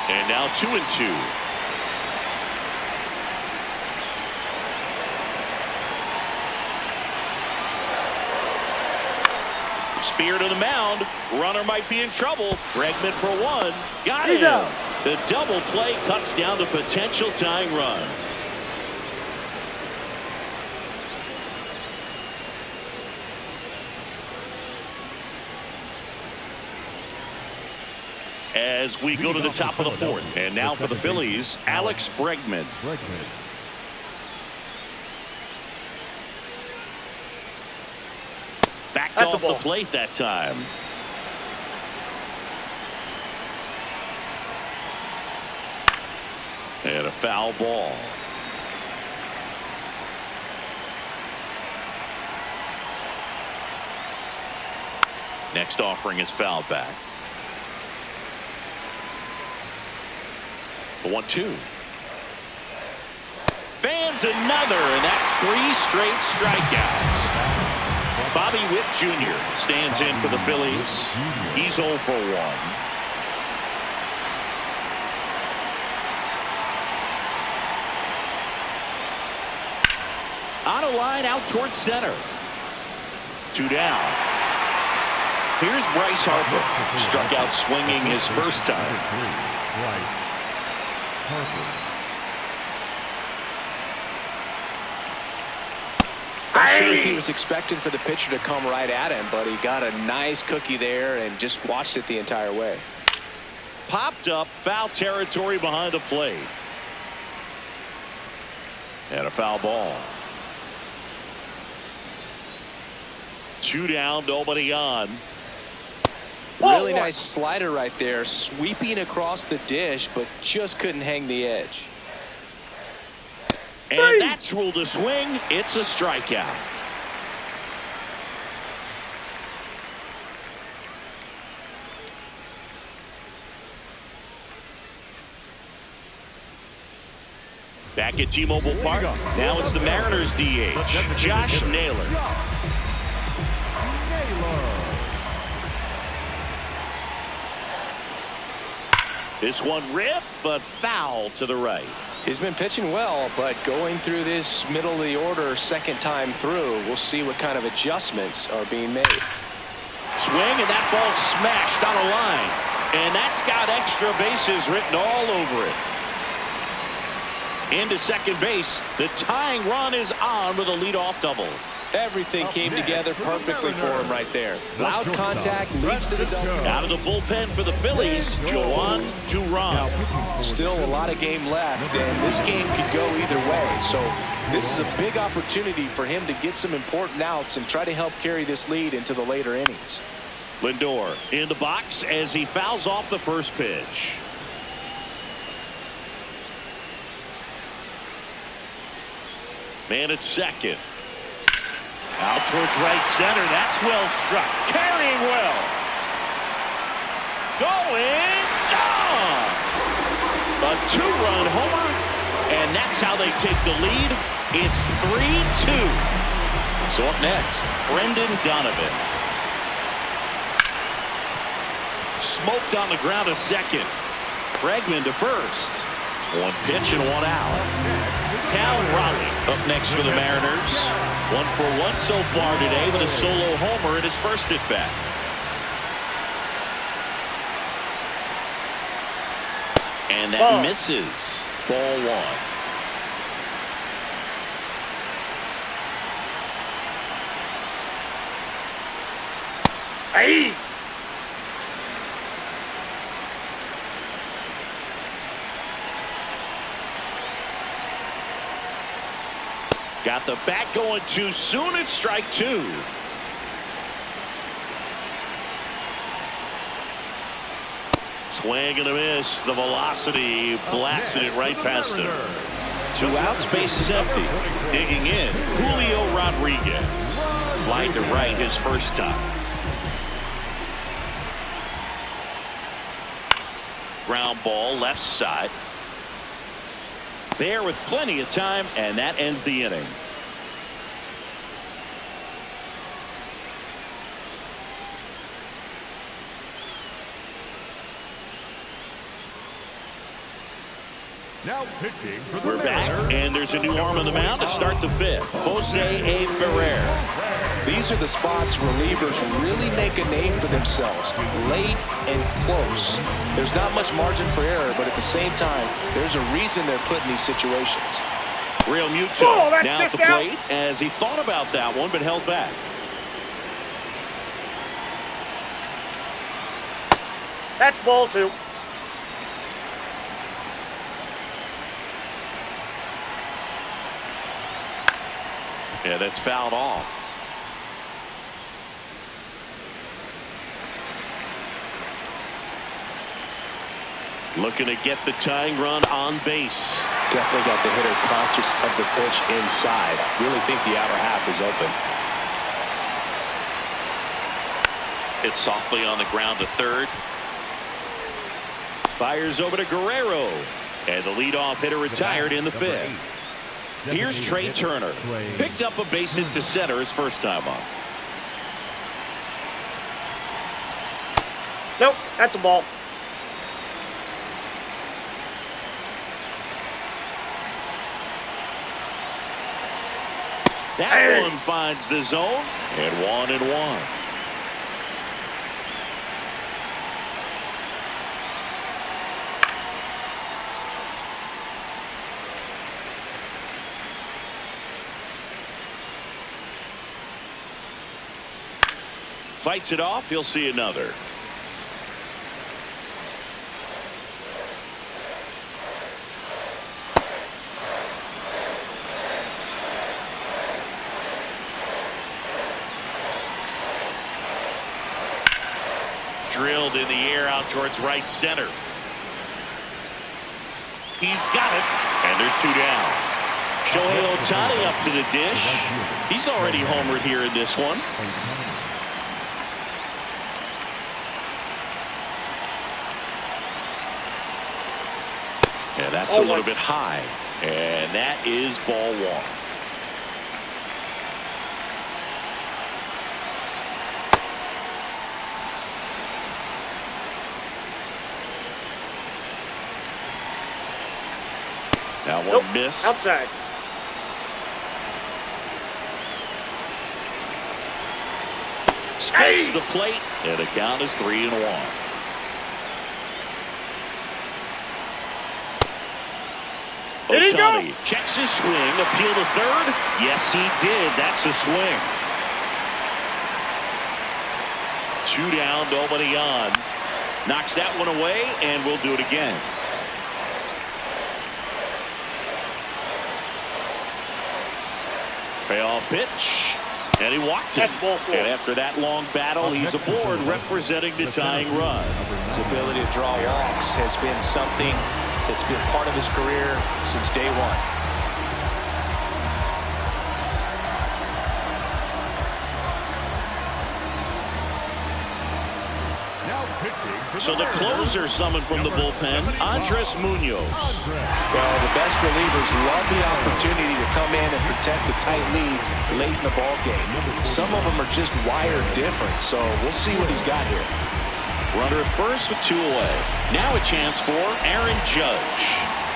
And now 2-2. Spear to the mound. Runner might be in trouble. Bregman for one. Got him. The double play cuts down the potential tying run. As we go to the top of the fourth. And now for the Phillies, Alex Bregman. Backed off the plate that time. And a foul ball. Next offering is fouled back. The 1-2. Fans another, and that's 3 straight strikeouts. Bobby Witt Jr. stands in for the Phillies. He's 0 for 1. On a line out towards center. 2 down. Here's Bryce Harper. Struck out swinging his first time. Not sure if he was expecting for the pitcher to come right at him, but he got a nice cookie there and just watched it the entire way. Popped up, foul territory behind the plate. And a foul ball. 2 down, nobody on. Really nice slider right there, sweeping across the dish, but just couldn't hang the edge. And that's ruled a swing. It's a strikeout. Back at T-Mobile Park. Now it's the Mariners DH, Josh Naylor. This one ripped, but foul to the right. He's been pitching well, but going through this middle of the order second time through, we'll see what kind of adjustments are being made. Swing, and that ball smashed on a line. And that's got extra bases written all over it. Into second base. The tying run is on with a leadoff double. Everything came together perfectly for him right there. Loud contact leads to the double. Out of the bullpen for the Phillies, Joan Duran. Still a lot of game left, and this game could go either way. So this is a big opportunity for him to get some important outs and try to help carry this lead into the later innings. Lindor in the box as he fouls off the first pitch. Man at second. Out towards right center. That's well struck. Carrying well. Going. Gone. A 2-run homer. And that's how they take the lead. It's 3-2. So up next, Brendan Donovan. Smoked on the ground a second. Bregman to first. 1 pitch and 1 out. Cal Raleigh up next for the Mariners. 1 for 1 so far today with a solo homer at his first at bat. And that misses. Ball one. Hey! Got the bat going too soon. It's strike two. Swing and a miss. The velocity blasted it right past him. 2 outs, base is empty. Digging in, Julio Rodriguez. Flying to right his first time. Ground ball left side. There with plenty of time, and that ends the inning. Now pitching for the We're back, Mariners, and there's a new arm on the mound to start the fifth. Jose A. Ferrer. These are the spots relievers really make a name for themselves, late and close. There's not much margin for error, but at the same time, there's a reason they're put in these situations. Real Muto Oh, that's now at the missed out. plate as he thought about that one, but held back. That's ball two. Yeah, that's fouled off. Looking to get the tying run on base. Definitely got the hitter conscious of the pitch inside. Really think the outer half is open. Hit softly on the ground to third. Fires over to Guerrero. And the leadoff hitter retired in the fifth. Here's Trey Turner. Picked up a base hit to center his first time up. Nope, that's a ball. That one finds the zone, and 1-1. Fights it off. He'll see another. Drilled in the air out towards right center. He's got it, and there's 2 down. Shohei Ohtani up to the dish. He's already homered here in this one. Yeah, that's a little bit high, and that is ball one. That one Nope, missed. outside. Spits the plate, and the count is 3-1. Did he go? Ohtani checks his swing, appeal to third. Yes, he did. That's a swing. 2 down, nobody on. Knocks that one away, and we'll do it again. Payoff pitch, and he walked it. That's ball 4. And after that long battle, he's aboard representing the tying run. His ability to draw walks has been something that's been part of his career since day one. now pitching for So the closer summoned from the bullpen, Andres Munoz. Well, the best relievers love the opportunity to come in and protect the tight lead late in the ball game. Some of them are just wired different, so we'll see what he's got here. Runner at first with 2 away. Now a chance for Aaron Judge.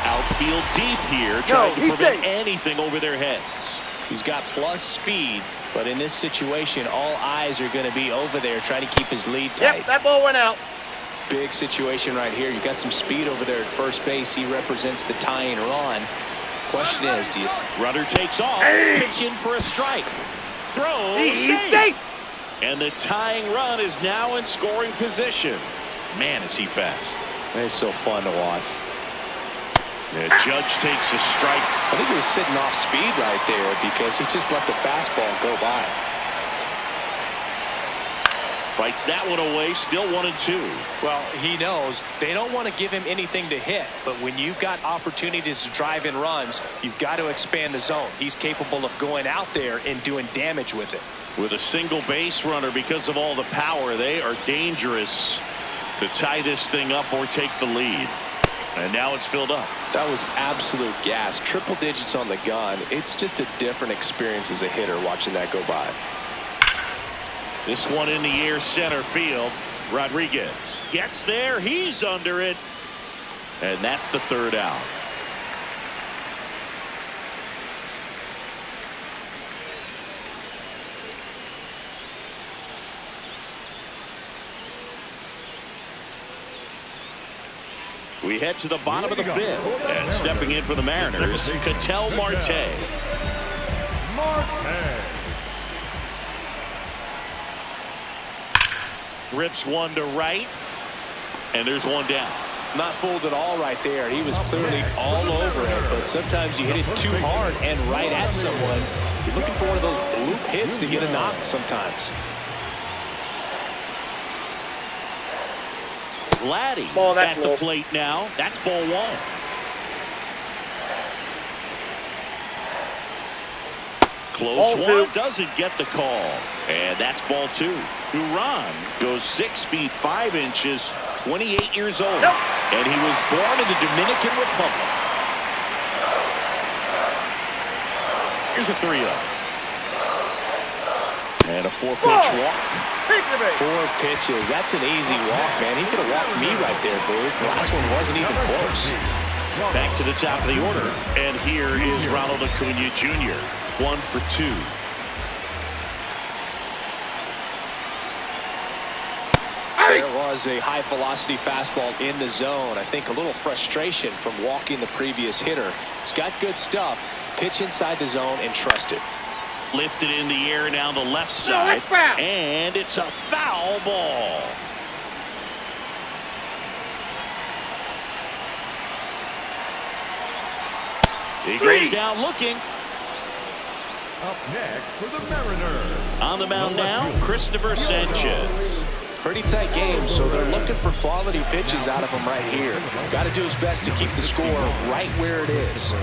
Outfield deep here, trying to he's prevent safe. anything over their heads. He's got plus speed, but in this situation, all eyes are going to be over there trying to keep his lead tight. Yep, that ball went out. big situation right here. You got some speed over there at first base. He represents the tying run. Question is, do you... Runner takes off. Pitch in for a strike. Throw. He's Safe. safe. And the tying run is now in scoring position. Man, is he fast. It's so fun to watch. The Judge takes a strike. I think he was sitting off speed right there because he just let the fastball go by. Fights that one away, still 1-2. Well, he knows they don't want to give him anything to hit, but when you've got opportunities to drive in runs, you've got to expand the zone. He's capable of going out there and doing damage with it. With a single base runner, because of all the power, they are dangerous to tie this thing up or take the lead. And now it's filled up. That was absolute gas. Triple digits on the gun. It's just a different experience as a hitter watching that go by. This one in the air, center field. Rodriguez gets there. He's under it. And that's the third out. We head to the bottom of the fifth. And stepping in for the Mariners, Ketel Marte. Rips one to right. And there's one down. Not fooled at all right there. He was clearly all over it, but sometimes you hit it too hard and right at someone. You're looking for one of those bloop hits to get a knock sometimes. Vladdy at the plate now. That's ball one. Close one, doesn't get the call. And that's ball two. Duran goes 6 feet 5 inches, 28 years old. And he was born in the Dominican Republic. Here's a 3-0. And a 4-pitch walk. 4 pitches. That's an easy walk, man. He could have walked me right there, Boo. The last one wasn't even close. Back to the top of the order. And here is Ronald Acuna Jr. 1 for 2. There was a high velocity fastball in the zone. I think a little frustration from walking the previous hitter. He's got good stuff. Pitch inside the zone and trust it. Lifted in the air down the left side. And it's a foul ball. He goes down looking. Up next for the Mariners. On the mound now, Christopher Sanchez. Pretty tight game, so they're looking for quality pitches out of him right here. Got to do his best to keep the score right where it is.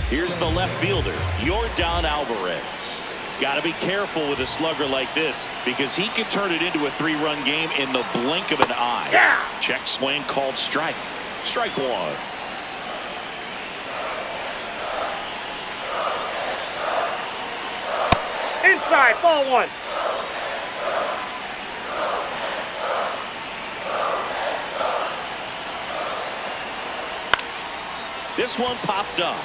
Here's the left fielder, Yordan Alvarez. Got to be careful with a slugger like this because he can turn it into a 3-run game in the blink of an eye. Check swing called strike. Strike one. Inside, ball one. This one popped up.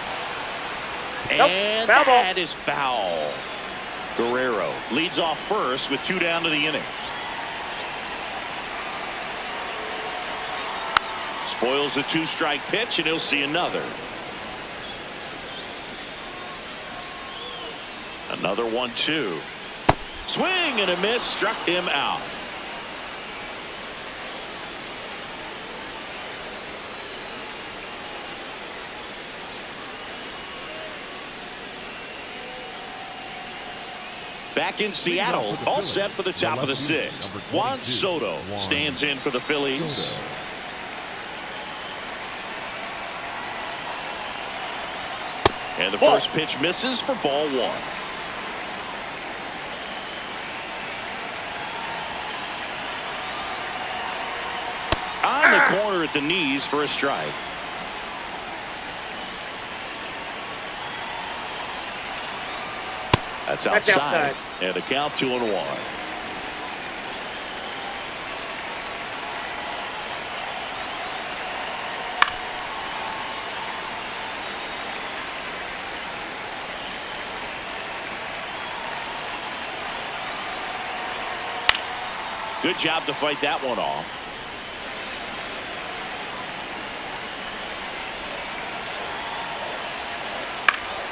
And foul ball. that is foul. Guerrero leads off first with 2 down to the inning. Spoils the 2-strike pitch, and he'll see another. Another 1-2. Swing and a miss, struck him out. Back in Seattle, all set for the top of the 6th. Juan Soto stands in for the Phillies. And the first pitch misses for ball one. On the corner at the knees for a strike. That's outside. And the count 2-1. Good job to fight that one off.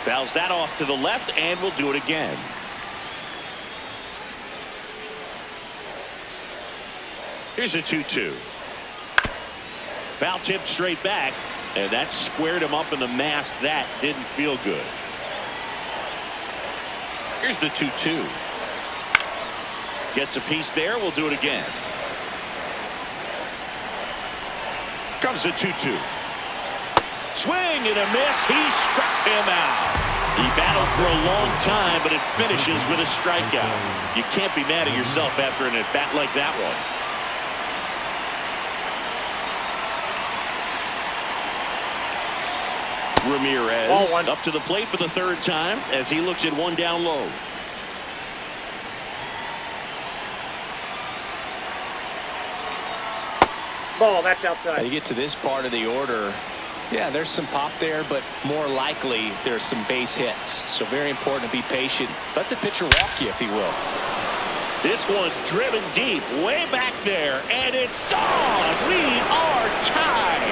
Fouls that off to the left, and will do it again. Here's a 2-2. Foul tip straight back, and that squared him up in the mask. That didn't feel good. Here's the 2-2. Gets a piece there. We'll do it again. Comes the 2-2. Swing and a miss. He struck him out. He battled for a long time, but it finishes with a strikeout. You can't be mad at yourself after an at-bat like that one. Ramirez up to the plate for the third time as he looks at one down low. Ball, that's outside. You get to this part of the order. Yeah, there's some pop there, but more likely there's some base hits. So very important to be patient. Let the pitcher walk you, if he will. This one driven deep, way back there, and it's gone. We are tied.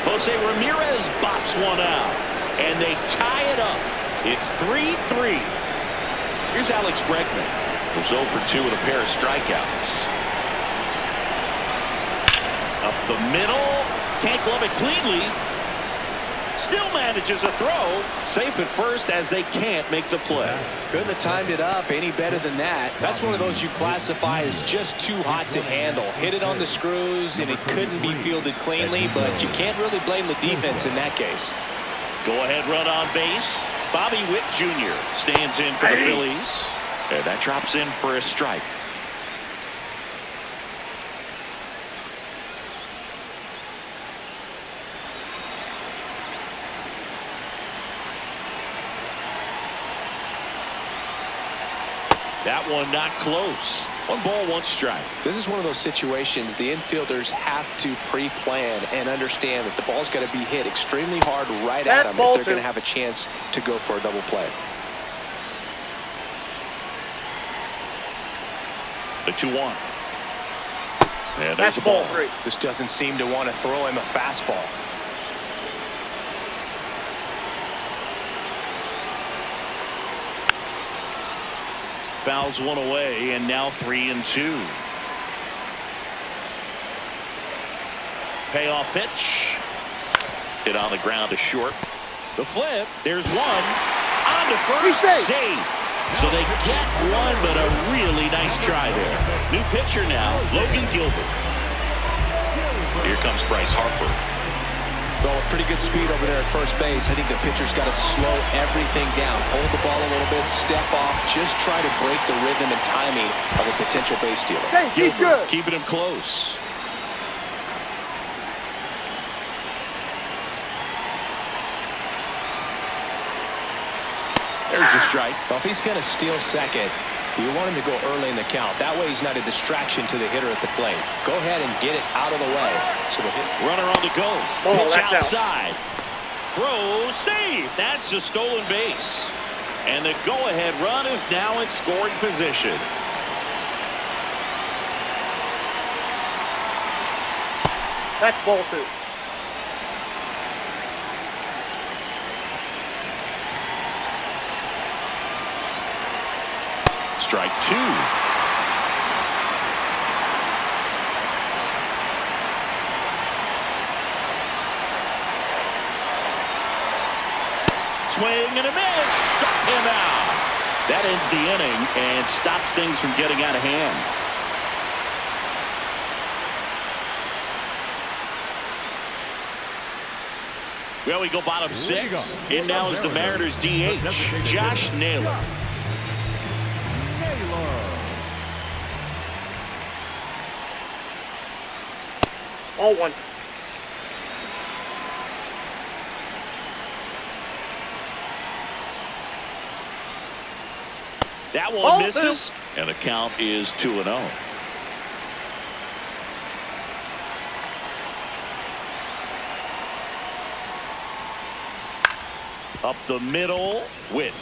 Jose Ramirez bops one out, and they tie it up. It's 3-3. Here's Alex Bregman, who's 0 for 2 with a pair of strikeouts. Up the middle, can't glove it cleanly. Still manages a throw. Safe at first as they can't make the play. Couldn't have timed it up any better than that. That's one of those you classify as just too hot to handle. Hit it on the screws, and it couldn't be fielded cleanly, but you can't really blame the defense in that case. Go-ahead run on base. Bobby Witt Jr. stands in for the Phillies. And that drops in for a strike. That one not close. 1 ball, 1 strike. This is one of those situations the infielders have to pre-plan and understand that the ball's got to be hit extremely hard right at them if they're going to have a chance to go for a double play. The 2-1. And there's a ball. Just doesn't seem to want to throw him a fastball. Fouls one away, and now 3-2. Payoff pitch. Hit on the ground to short. The flip. There's one. On to first. Save. So they get one, but a really nice try there. New pitcher now, Logan Gilbert. Here comes Bryce Harper. Well, pretty good speed over there at first base. I think the pitcher's got to slow everything down. Hold the ball a little bit, step off, just try to break the rhythm and timing of a potential base stealer. Hey, he's good. Keeping him close. There's a strike. Well, if he's going to steal second, you want him to go early in the count. That way he's not a distraction to the hitter at the plate. Go ahead and get it out of the way. So the runner on the go. Pitch outside. Throw, save. That's a stolen base. And the go-ahead run is now in scoring position. That's ball 2. Strike 2. Swing and a miss. Struck him out. That ends the inning and stops things from getting out of hand. Well, we go bottom 6. In now is the Mariners DH, Josh Naylor. All 1. That one misses, and the count is 2-0. Up the middle, Witt.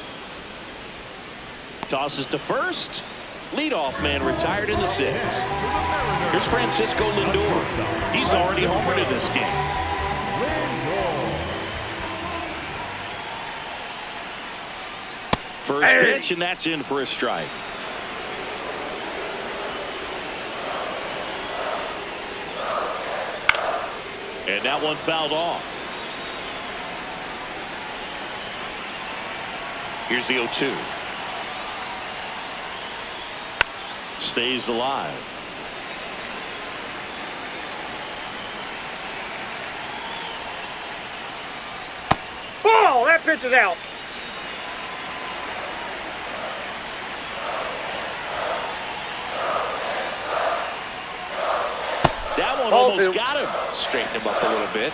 Tosses to first. Leadoff man retired in the 6th. Here's Francisco Lindor. He's already homered in this game. First pitch, and that's in for a strike. And that one fouled off. Here's the 0-2. Stays alive. Ball! That pitch is out. That one Ball almost two. got him. Straighten him up a little bit.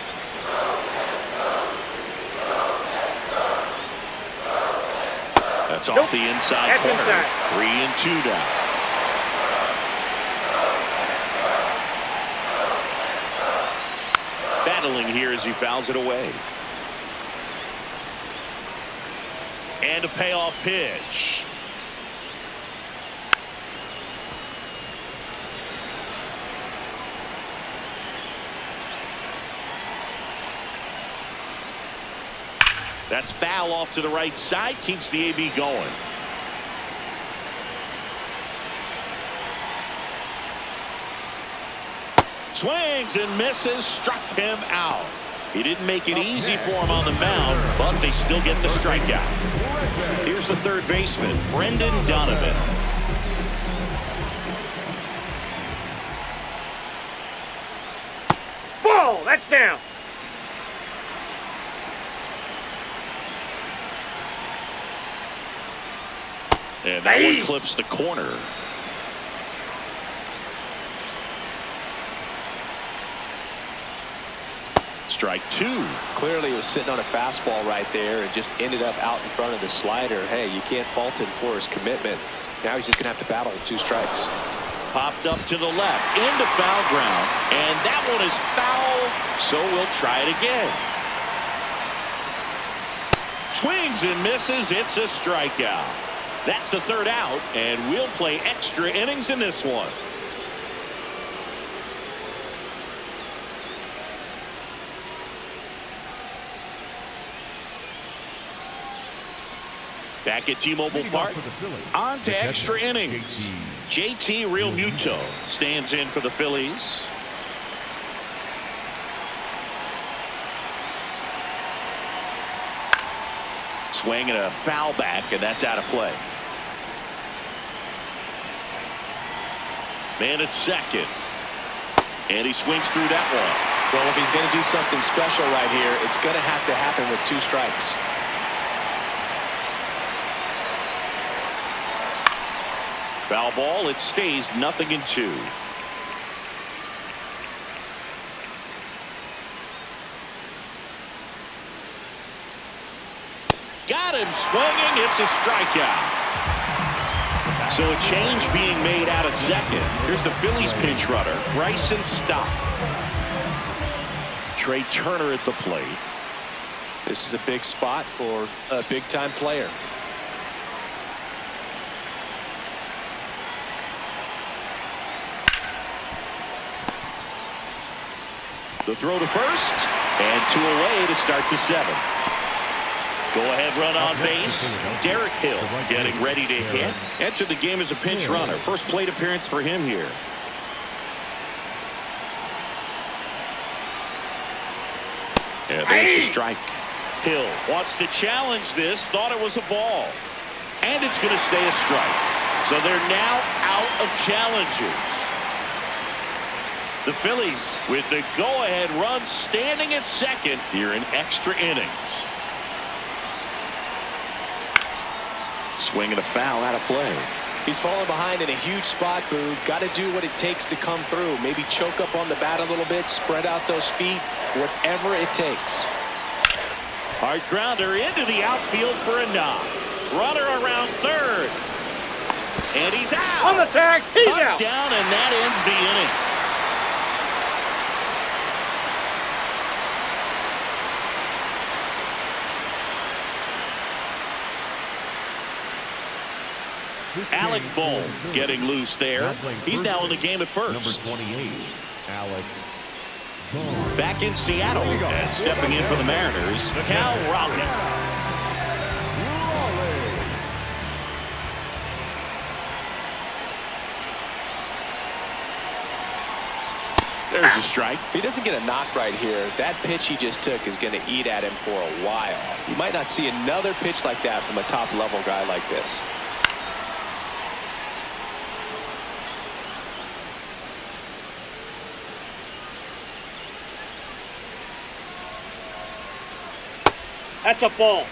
That's Nope. off the inside That's corner. inside. 3-2 now. Battling here as he fouls it away. And a payoff pitch. That's foul off to the right side. Keeps the AB going. Swings and misses. Struck him out. He didn't make it easy for him on the mound, but they still get the strikeout. Here's the third baseman, Brendan Donovan. Ball! That's down. And that Hey. one clips the corner. Strike two. Clearly was sitting on a fastball right there and just ended up out in front of the slider. Hey, you can't fault him for his commitment. Now he's just going to have to battle with 2 strikes. Popped up to the left into foul ground, and that one is foul, so we'll try it again. Swings and misses. It's a strikeout. That's the third out, and we'll play extra innings in this one. Back at T-Mobile Park, on to extra innings. JT Realmuto stands in for the Phillies. Swing and a foul back, and that's out of play. Man at second. And he swings through that one. Well, if he's going to do something special right here, it's going to have to happen with 2 strikes. Foul ball. It stays 0-2. Got him swinging. It's a strikeout. So a change being made out at second. Here's the Phillies pinch runner, Bryson Stott. Trey Turner at the plate. This is a big spot for a big-time player. The throw to first, and 2 away to start the 7th. Go-ahead run on base. Derek Hill getting ready to hit. Entered the game as a pinch runner. First plate appearance for him here. And there's the strike. Hill wants to challenge this. Thought it was a ball. And it's going to stay a strike. So they're now out of challenges. The Phillies with the go-ahead run standing at second here in extra innings. Swing and a foul out of play. He's falling behind in a huge spot, Boog. Got to do what it takes to come through. Maybe choke up on the bat a little bit, spread out those feet, whatever it takes. Hard grounder into the outfield for a knock. Runner around third. And he's out. On the tag. He's Cut out. down, and that ends the inning. Alec Bohm getting loose there. He's now in the game at first. Number 28, Alec. Back in Seattle and stepping in for the Mariners, Cal Raleigh. There's a strike. If he doesn't get a knock right here, that pitch he just took is going to eat at him for a while. You might not see another pitch like that from a top-level guy like this. That's a ball.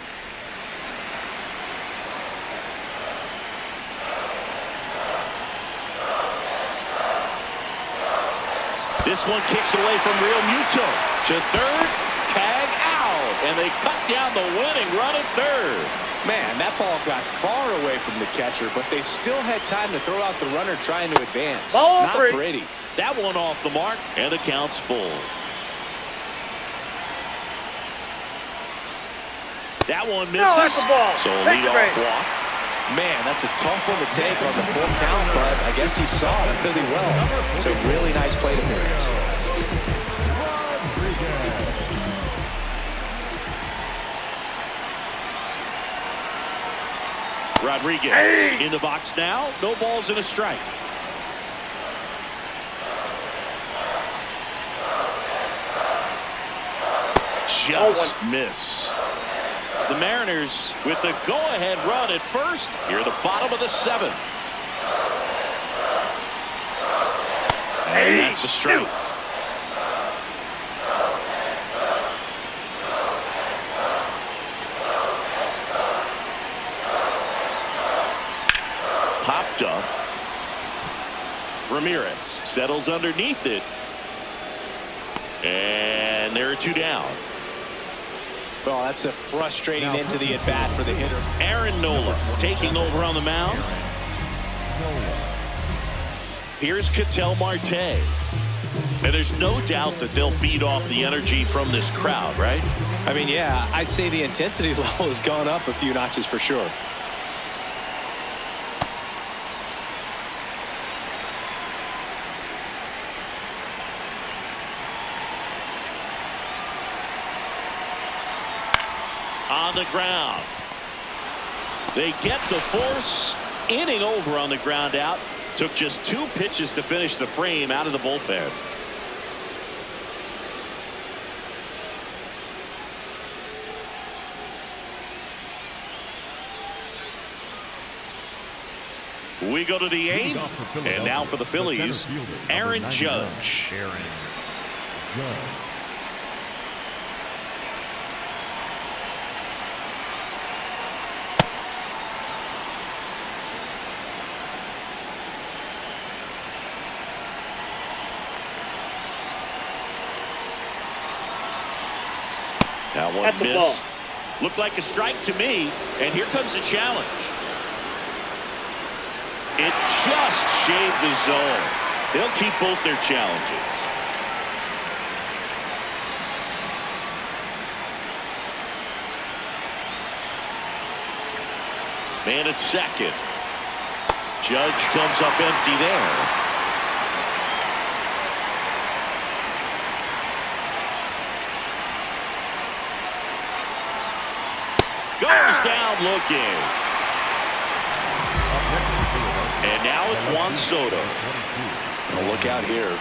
This one kicks away from Real Muto. To third, tag out. And they cut down the winning run at third. Man, that ball got far away from the catcher, but they still had time to throw out the runner trying to advance. Ball Not three. pretty. That one off the mark, and the count's full. That one misses. No, that's a ball. So Take the leadoff base. walk. Man, that's a tough one to take on the full count, but I guess he saw it really well. It's a really nice plate appearance. Rodriguez in the box now. No balls and a strike. Just missed. The Mariners with the go-ahead run at first here at the bottom of the seventh. And that's a strike. Popped up. Ramirez settles underneath it. And there are two down. Well, that's a frustrating end to the at-bat for the hitter. Aaron Nola taking over on the mound. Here's Ketel Marte. And there's no doubt that they'll feed off the energy from this crowd, right? I mean, yeah, I'd say the intensity level has gone up a few notches for sure. On the ground. They get the force. Inning over on the ground out. Took just 2 pitches to finish the frame out of the bullpen. We go to the 8th. And now for the Phillies, Aaron Judge. That one That's a ball. missed. Looked like a strike to me. And here comes the challenge. It just shaved the zone. They'll keep both their challenges. Man at second. Judge comes up empty there. Goes down looking. And now it's Juan Soto. Well, look out here.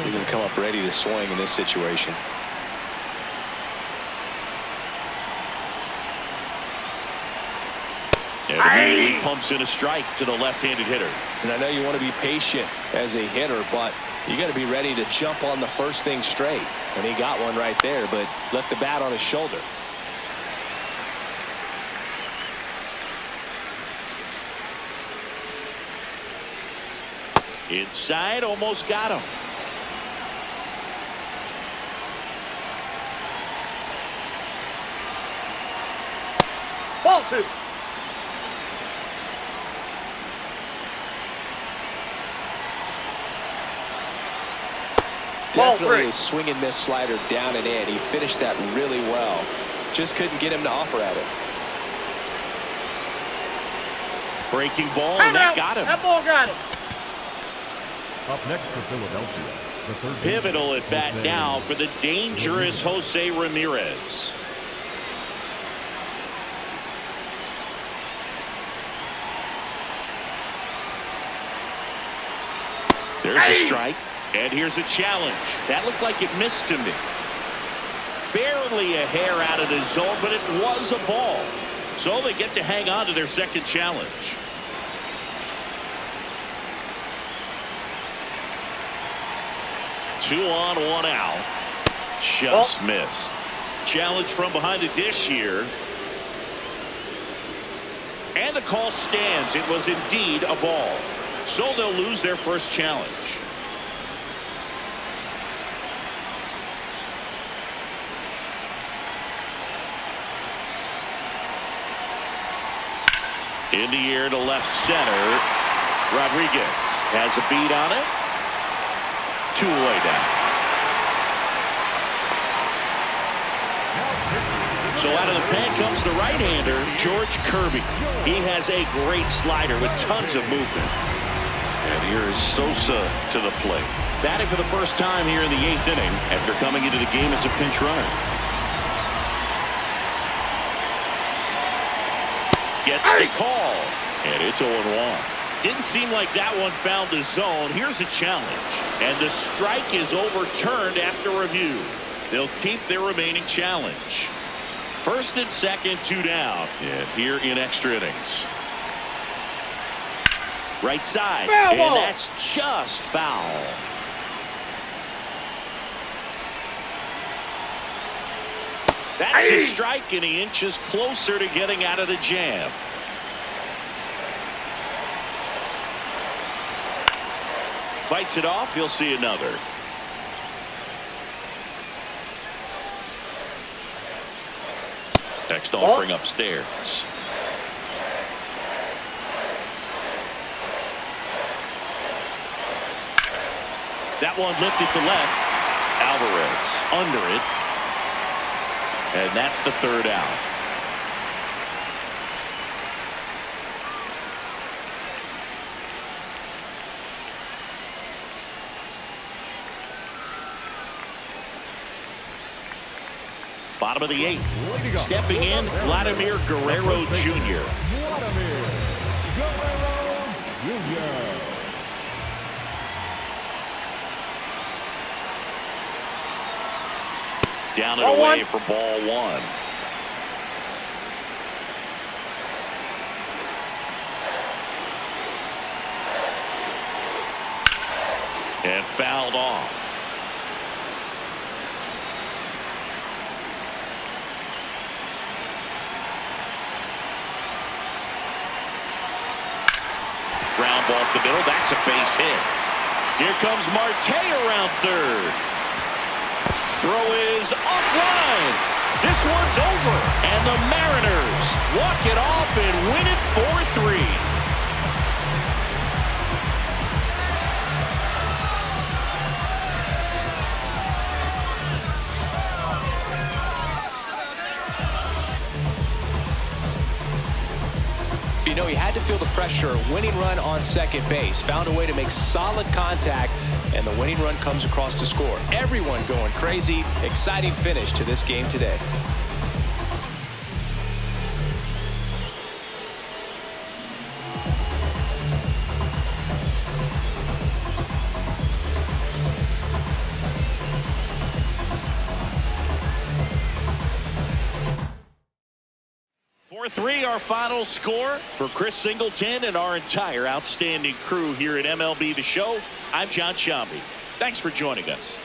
He's going to come up ready to swing in this situation. And immediately pumps in a strike to the left-handed hitter. And I know you want to be patient as a hitter, but you got to be ready to jump on the first thing straight. And he got one right there, but left the bat on his shoulder. Inside, almost got him. Ball 2. Ball Definitely 3. a swing and miss slider down and in. He finished that really well. Just couldn't get him to offer at it. Breaking ball, and that got him. That ball got him. Up next for Philadelphia, the third Pivotal at bat Jose now for the dangerous Jose Ramirez. There's a strike. And here's a challenge. That looked like it missed to me. Barely a hair out of the zone, but it was a ball. So they get to hang on to their second challenge. Two on, one out. Just missed. Challenge from behind the dish here. And the call stands. It was indeed a ball. So they'll lose their first challenge. In the air to left center. Rodriguez has a beat on it. 2 away down. So out of the pen comes the right-hander, George Kirby. He has a great slider with tons of movement. And here is Sosa to the plate. Batting for the first time here in the 8th inning after coming into the game as a pinch runner. Gets the call. And it's 0-1. Didn't seem like that one found the zone. Here's a challenge. And the strike is overturned after review. They'll keep their remaining challenge. First and second, 2 down. And here in extra innings. Right side. Foul ball. And that's just foul. That's a strike, and he inches closer to getting out of the jam. Fights it off. You'll see another. Next offering upstairs. That one lifted to left. Alvarez under it. And that's the 3rd out. Bottom of the 8th. Stepping in, Vladimir Guerrero Jr. Vladimir Guerrero Jr. Down and away for ball 1. And fouled off. Ground ball up the middle. That's a base hit. Here comes Marte around 3rd. Throw is offline. This one's over. And the Mariners walk it off and win it 4-3. You know, he had to feel the pressure. Winning run on second base. Found a way to make solid contact, and the winning run comes across to score. Everyone going crazy. Exciting finish to this game today. Our final score for Chris Singleton and our entire outstanding crew here at MLB The Show. I'm John Sciambi. Thanks for joining us.